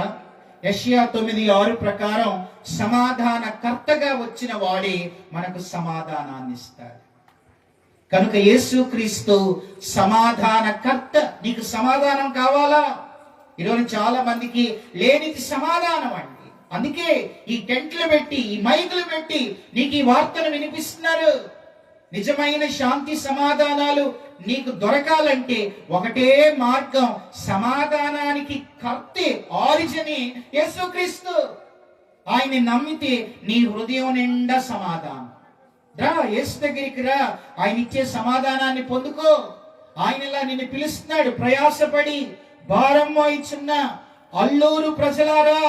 S1: యెషయా 9:6 ప్రకారం సమాధానకర్తగా వచ్చిన వాడే మనకు సమాధానాన్ని ఇస్తాడు. కనుక యేసుక్రీస్తు సమాధానకర్త. నీకు సమాధానం కావాలా? ఈరోజు చాలా మందికి లేనిది సమాధానం అండి. అందుకే ఈ టెంట్లు పెట్టి, ఈ మైకులు పెట్టి నీకు ఈ వార్తను వినిపిస్తున్నారు. నిజమైన శాంతి సమాధానాలు నీకు దొరకాలంటే ఒకటే మార్గం, సమాధానానికి కర్తే, ఆరిజిని యేసుక్రీస్తు. ఆయన్ని నమ్మితే నీ హృదయం నిండా సమాధానం. రా, యేసు దగ్గరికి రా, ఆయన ఇచ్చే సమాధానాన్ని పొందుకో. ఆయన ఇలా నిన్ను పిలుస్తున్నాడు, ప్రయాసపడి భారం మోయిచున్న అల్లూరు ప్రజలారా,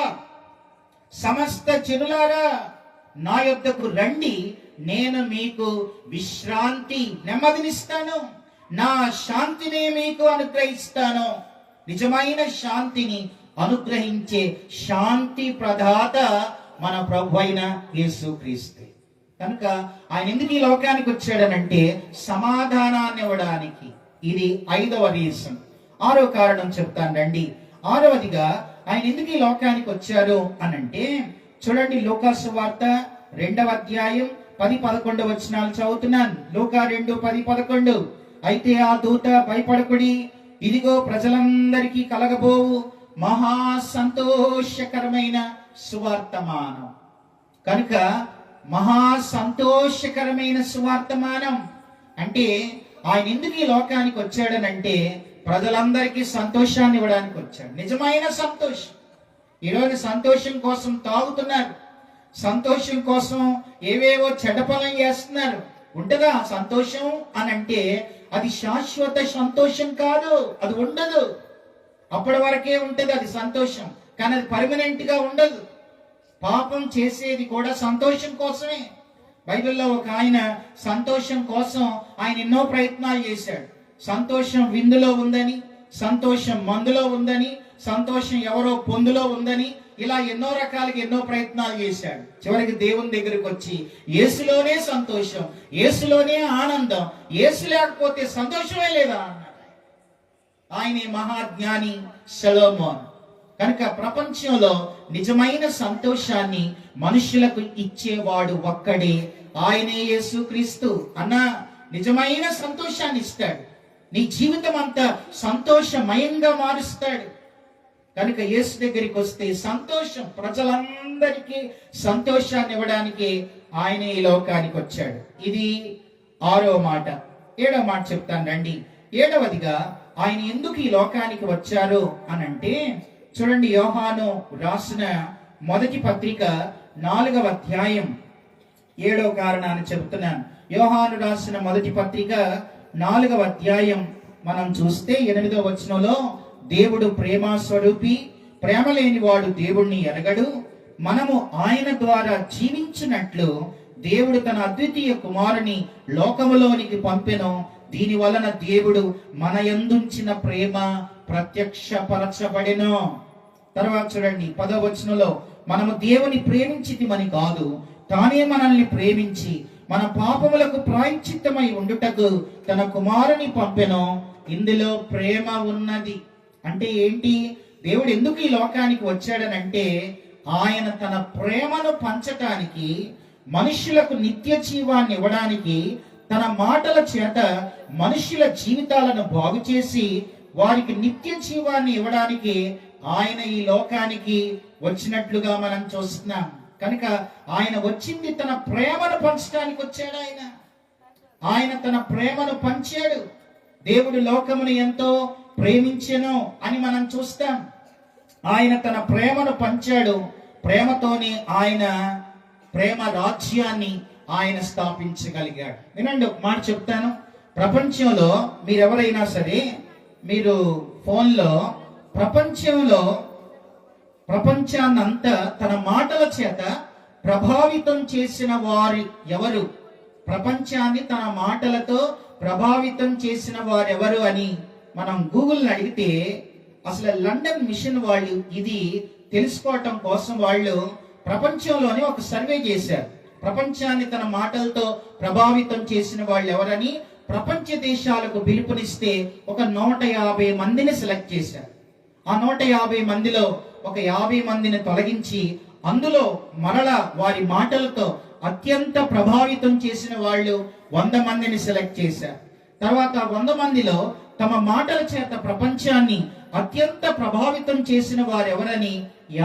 S1: సమస్త జనులారా, నా యొద్దకు రండి, నేను మీకు విశ్రాంతి, నెమ్మదినిస్తాను, నా శాంతిని మీకు అనుగ్రహిస్తాను. నిజమైన శాంతిని అనుగ్రహించే శాంతి ప్రదాత మన ప్రభు అయిన యేసుక్రీస్తు. కనుక ఆయన ఎందుకు ఈ లోకానికి వచ్చాడనంటే సమాధానాన్ని ఇవ్వడానికి. ఇది 5వ రీజన్. 6వ కారణం చెప్తాను రండి. 6వదిగా ఆయన ఎందుకు ఈ లోకానికి వచ్చారు అనంటే, చూడండి, లూకా సువార్త 2వ అధ్యాయం 10-11 వచనాలు చదువుతున్నాను. లూకా 2:10-11. అయితే ఆ దూత, భయపడకుడి, ఇదిగో ప్రజలందరికీ కలగబోవు మహా సంతోషకరమైన సువార్తమానం. కనుక మహా సంతోషకరమైన సువార్తమానం అంటే ఆయన ఎందుకు ఈ లోకానికి వచ్చాడనంటే ప్రజలందరికీ సంతోషాన్ని ఇవ్వడానికి వచ్చాడు. నిజమైన సంతోషం. ఈరోజు సంతోషం కోసం తాగుతున్నారు, సంతోషం కోసం ఏవేవో చెడ్డ పనులు చేస్తున్నారు. ఉంటదా సంతోషం అనంటే అది శాశ్వత సంతోషం కాదు, అది ఉండదు. అప్పటి వరకే ఉంటది అది సంతోషం, కానీ అది పర్మనెంట్ గా ఉండదు. పాపం చేసేది కూడా సంతోషం కోసమే. బైబిల్లో ఒక ఆయన సంతోషం కోసం ఆయన ఎన్నో ప్రయత్నాలు చేశాడు. సంతోషం విందులో ఉందని, సంతోషం మందులో ఉందని, సంతోషం ఎవరో పొందులో ఉందని, ఇలా ఎన్నో రకాలుగా ఎన్నో ప్రయత్నాలు చేశాడు. చివరికి దేవుని దగ్గరికి వచ్చి యేసులోనే సంతోషం, యేసులోనే ఆనందం, యేసు లేకపోతే సంతోషమే లేదా అన్నాడు. ఆయనే మహాజ్ఞాని సొలొమోన్. కనుక ప్రపంచంలో నిజమైన సంతోషాన్ని మనుషులకు ఇచ్చేవాడు ఒక్కడే, ఆయనే యేసుక్రీస్తు. అన్నా, నిజమైన సంతోషాన్ని ఇస్తాడు, నీ జీవితం అంతా సంతోషమయంగా మారుస్తాడు. కనుక యేసు దగ్గరికి వస్తే సంతోషం, ప్రజలందరికీ సంతోషాన్ని ఇవ్వడానికి ఆయన ఈ లోకానికి వచ్చాడు. ఇది 6వ మాట. 7వ మాట చెప్తాను రండి. 7వదిగా ఆయన ఎందుకు ఈ లోకానికి వచ్చారు అనంటే, చూడండి, యోహాను రాసిన మొదటి పత్రిక 4వ అధ్యాయం 7వ కారణాన్ని చెబుతున్నాను. యోహాను రాసిన మొదటి పత్రిక 4వ అధ్యాయం మనం చూస్తే 8వ వచనంలో, దేవుడు ప్రేమ స్వరూపి, ప్రేమ లేని వాడు దేవుణ్ణి ఎరగడు, మనము ఆయన ద్వారా జీవించినట్లు దేవుడు తన అద్వితీయ కుమారుని లోకములోనికి పంపెను, దీని వలన దేవుడు మన యందుంచిన ప్రేమ ప్రత్యక్షపరచబడెను. తర్వాత చూడండి 10వ వచనంలో, మనము దేవుని ప్రేమించితిమని కాదు, తానే మనల్ని ప్రేమించి మన పాపములకు ప్రాయశ్చిత్తమై ఉండుటకు తన కుమారుని పంపెను, ఇందులో ప్రేమ ఉన్నది. అంటే ఏంటి? దేవుడు ఎందుకు ఈ లోకానికి వచ్చాడనంటే ఆయన తన ప్రేమను పంచటానికి, మనుషులకు నిత్య జీవాన్ని ఇవ్వడానికి, తన మాటల చేత మనుషుల జీవితాలను బాగు చేసి వారికి నిత్య జీవాన్ని ఇవ్వడానికి ఆయన ఈ లోకానికి వచ్చినట్లుగా మనం చూస్తున్నాం. కనుక ఆయన వచ్చింది తన ప్రేమను పంచడానికి వచ్చాడు. ఆయన తన ప్రేమను పంచాడు. దేవుడు లోకమును ఎంతో ప్రేమించెను అని మనం చూస్తాం. ఆయన తన ప్రేమను పంచాడు. ప్రేమతోనే ఆయన ప్రేమ రాజ్యాన్ని ఆయన స్థాపించగలిగాడు. వినండి, ఒక మాట చెప్తాను. ప్రపంచంలో మీరెవరైనా సరే, మీరు ఫోన్లో ప్రపంచాన్నంతా తన మాటల చేత ప్రభావితం చేసిన వారు ఎవరు, ప్రపంచాన్ని తన మాటలతో ప్రభావితం చేసిన వారెవరు అని మనం గూగుల్ని అడిగితే, అసలు లండన్ మిషన్ వాళ్ళు ఇది తెలుసుకోవటం కోసం వాళ్ళు ప్రపంచంలోనే ఒక సర్వే చేశారు. ప్రపంచాన్ని తన మాటలతో ప్రభావితం చేసిన వాళ్ళు ఎవరని ప్రపంచ దేశాలకు పిలుపునిస్తే ఒక 150 మందిని సెలెక్ట్ చేశారు. ఆ 150 మందిలో ఒక 50 మందిని తొలగించి అందులో మరల వారి మాటలతో అత్యంత ప్రభావితం చేసిన వాళ్ళు 100 మందిని సెలెక్ట్ చేశారు. తర్వాత 100 మందిలో తమ మాటల చేత ప్రపంచాన్ని అత్యంత ప్రభావితం చేసిన వారు ఎవరని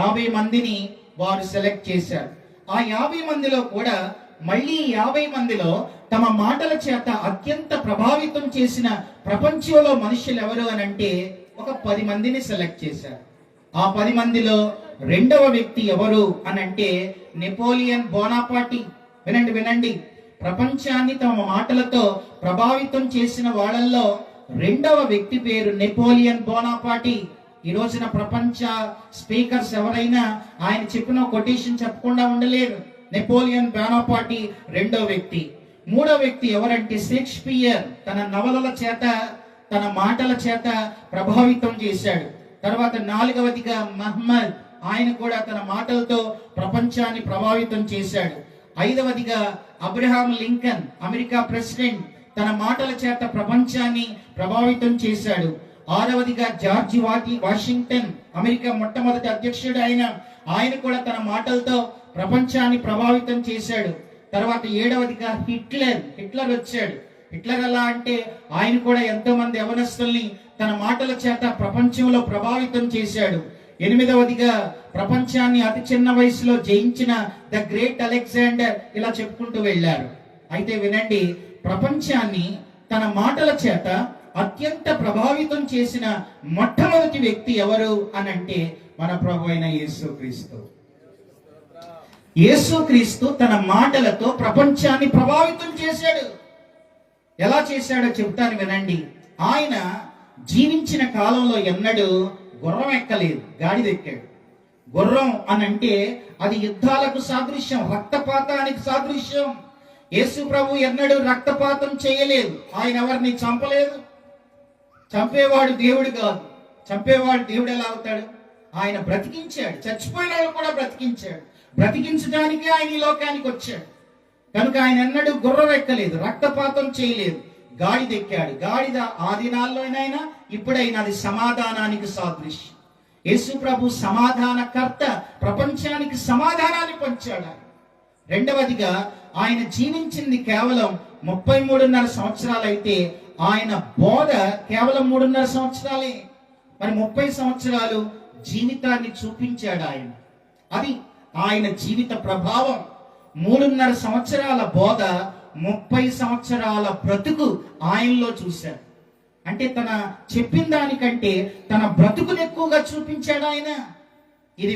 S1: 50 మందిని వారు సెలెక్ట్ చేశారు. ఆ 50 మందిలో కూడా మళ్ళీ 50 మందిలో తమ మాటల చేత అత్యంత ప్రభావితం చేసిన ప్రపంచంలో మనుషులు ఎవరు అని అంటే ఒక 10 మందిని సెలెక్ట్ చేశారు. ఆ 10 మందిలో రెండవ వ్యక్తి ఎవరు అని అంటే నెపోలియన్ బోనాపార్టీ. వినండి, ప్రపంచాన్ని తమ మాటలతో ప్రభావితం చేసిన వాళ్ళల్లో రెండవ వ్యక్తి పేరు నెపోలియన్ బోనాపార్టీ. ఈ రోజున ప్రపంచ స్పీకర్స్ ఎవరైనా ఆయన చెప్పిన కొటేషన్ చెప్పకుండా ఉండలేరు. నెపోలియన్ బోనాపార్టీ రెండో వ్యక్తి. మూడో వ్యక్తి ఎవరంటే షేక్స్పియర్. తన నవలల చేత తన మాటల చేత ప్రభావితం చేశాడు. తర్వాత 4వదిగా మహమ్మద్, ఆయన కూడా తన మాటలతో ప్రపంచాన్ని ప్రభావితం చేశాడు. 5వదిగా అబ్రహాం లింకన్, అమెరికా ప్రెసిడెంట్, తన మాటల చేత ప్రపంచాన్ని ప్రభావితం చేశాడు. 6వదిగా జార్జ్ వాషింగ్టన్, అమెరికా మొట్టమొదటి అధ్యక్షుడు ఆయన కూడా తన మాటలతో ప్రపంచాన్ని ప్రభావితం చేశాడు. తర్వాత 7వదిగా హిట్లర్ వచ్చాడు. హిట్లర్ ఎలా అంటే ఆయన కూడా ఎంతో మంది యవనస్తుల్ని తన మాటల చేత ప్రపంచంలో ప్రభావితం చేశాడు. 8వదిగా ప్రపంచాన్ని అతి చిన్న వయసులో జయించిన ద గ్రేట్ అలెగ్జాండర్, ఇలా చెప్పుకుంటూ వెళ్ళారు. అయితే వినండి, ప్రపంచాన్ని తన మాటల చేత అత్యంత ప్రభావితం చేసిన మొట్టమొదటి వ్యక్తి ఎవరు అని అంటే మన ప్రభు అయిన యేసుక్రీస్తు. యేసుక్రీస్తు తన మాటలతో ప్రపంచాన్ని ప్రభావితం చేశాడు. ఎలా చేశాడో చెప్తాను వినండి. ఆయన జీవించిన కాలంలో ఎన్నడూ గుర్రం ఎక్కలేదు, గాడిద ఎక్కాడు. గుర్రం అని అంటే అది యుద్ధాలకు సాదృశ్యం, రక్తపాతానికి సాదృశ్యం. యేసు ప్రభు ఎన్నడూ రక్తపాతం చేయలేదు. ఆయన ఎవరిని చంపలేదు. చంపేవాడు దేవుడు కాదు. చంపేవాడు దేవుడు ఎలా అవుతాడు? ఆయన బ్రతికించాడు. చచ్చిపోయిన వాళ్ళు కూడా బ్రతికించాడు. బ్రతికించడానికి ఆయన ఈ లోకానికి వచ్చాడు. కనుక ఆయన ఎన్నడూ గుర్రం ఎక్కలేదు, రక్తపాతం చేయలేదు, గాడిద ఎక్కాడు. గాడిద ఆ దినాల్లోనైనా ఇప్పుడైనా అది సమాధానానికి సాదృశ్యం. యేసు ప్రభు సమాధానకర్త, ప్రపంచానికి సమాధానాన్ని పంచాడు. రెండవదిగా ఆయన జీవించింది కేవలం 33.5 సంవత్సరాలు అయితే ఆయన బోధ కేవలం 3.5 సంవత్సరాలే. మరి 30 సంవత్సరాలు జీవితాన్ని చూపించాడు ఆయన. అది ఆయన జీవిత ప్రభావం. 3.5 సంవత్సరాల బోధ, 30 సంవత్సరాల బ్రతుకు ఆయనలో చూశాడు. అంటే తన చెప్పిన దానికంటే తన బ్రతుకును ఎక్కువగా చూపించాడు ఆయన. ఇది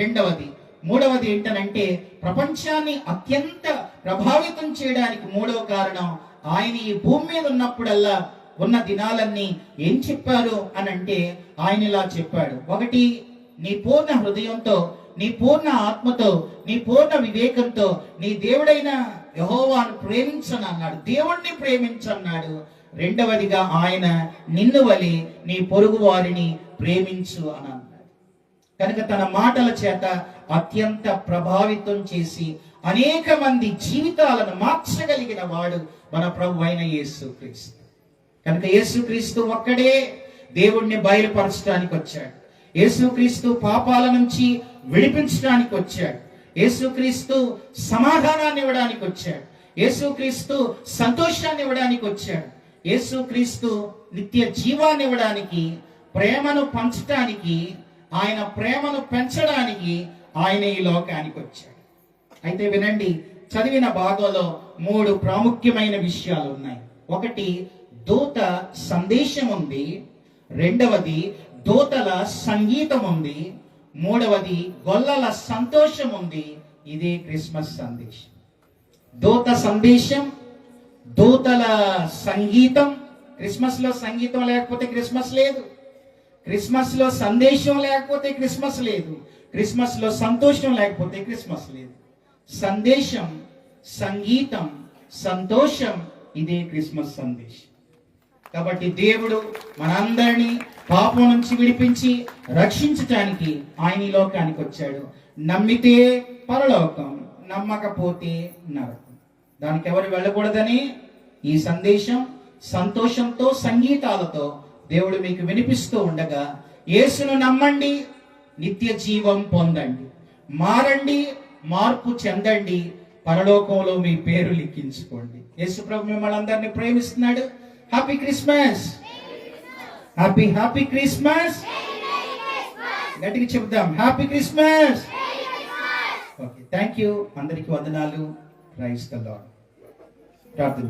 S1: రెండవది. మూడవది ఏంటనంటే ప్రపంచాన్ని అత్యంత ప్రభావితం చేయడానికి మూడవ కారణం, ఆయన ఈ భూమి మీద ఉన్నప్పుడల్లా ఉన్న దినాలన్నీ ఏం చెప్పారు అని అంటే ఆయన ఇలా చెప్పాడు. ఒకటి, నీ పూర్ణ హృదయంతో, నీ పూర్ణ ఆత్మతో, నీ పూర్ణ వివేకంతో నీ దేవుడైన యెహోవాను ప్రేమించను అన్నాడు. దేవుణ్ణి ప్రేమించన్నాడు. రెండవదిగా ఆయన నిన్ను వలె నీ పొరుగు వారిని ప్రేమించు అని అన్నాడు. కనుక తన మాటల చేత అత్యంత ప్రభావితం చేసి అనేక మంది జీవితాలను మార్చగలిగిన వాడు మన ప్రభు అయిన యేసుక్రీస్తు. కనుక యేసుక్రీస్తు ఒక్కడే దేవుణ్ణి బయలుపరచడానికి వచ్చాడు. యేసుక్రీస్తు పాపాల నుంచి విడిపించడానికి వచ్చాడు. యేసుక్రీస్తు సమాధానాన్ని ఇవ్వడానికి వచ్చాడు. యేసుక్రీస్తు సంతోషాన్ని ఇవ్వడానికి వచ్చాడు. యేసుక్రీస్తు నిత్య జీవాన్ని ఇవ్వడానికి, ప్రేమను పంచడానికి, ఆయన ప్రేమను పెంచడానికి ఆయన ఈ లోకానికి వచ్చాడు. అయితే వినండి, చదివిన భాగంలో 3 ప్రాముఖ్యమైన విషయాలు ఉన్నాయి. ఒకటి, దూత సందేశం ఉంది. రెండవది, దూతల సంగీతం ఉంది. మూడవది, గొల్లల సంతోషం ఉంది. ఇదే క్రిస్మస్ సందేశం. దూత సందేశం, దూతల సంగీతం. క్రిస్మస్ లో సంగీతం లేకపోతే క్రిస్మస్ లేదు. క్రిస్మస్ లో సందేశం లేకపోతే క్రిస్మస్ లేదు. క్రిస్మస్ లో సంతోషం లేకపోతే క్రిస్మస్ లేదు. సందేశం, సంగీతం, సంతోషం, ఇదే క్రిస్మస్ సందేశం. కాబట్టి దేవుడు మనందరినీ పాపం నుంచి విడిపించి రక్షించటానికి ఆయన ఈ లోకానికి వచ్చాడు. నమ్మితే పరలోకం, నమ్మకపోతే నరకం. దానికి ఎవరు వెళ్ళకూడదని ఈ సందేశం సంతోషంతో, సంగీతాలతో దేవుడు మీకు వినిపిస్తూ ఉండగా, యేసును నమ్మండి, నిత్య జీవం పొందండి, మారండి, మార్పు చెందండి, పరలోకంలో మీ పేరు లిఖించుకోండి. యేసు ప్రభు మిమ్మల్ని అందరినీ ప్రేమిస్తున్నాడు. Happy Christmas, happy happy Christmas. గట్టిగా చెప్దాం, happy Christmas. Okay, thank you. అందరికీ వందనాలు. Praise the Lord. ప్రార్థన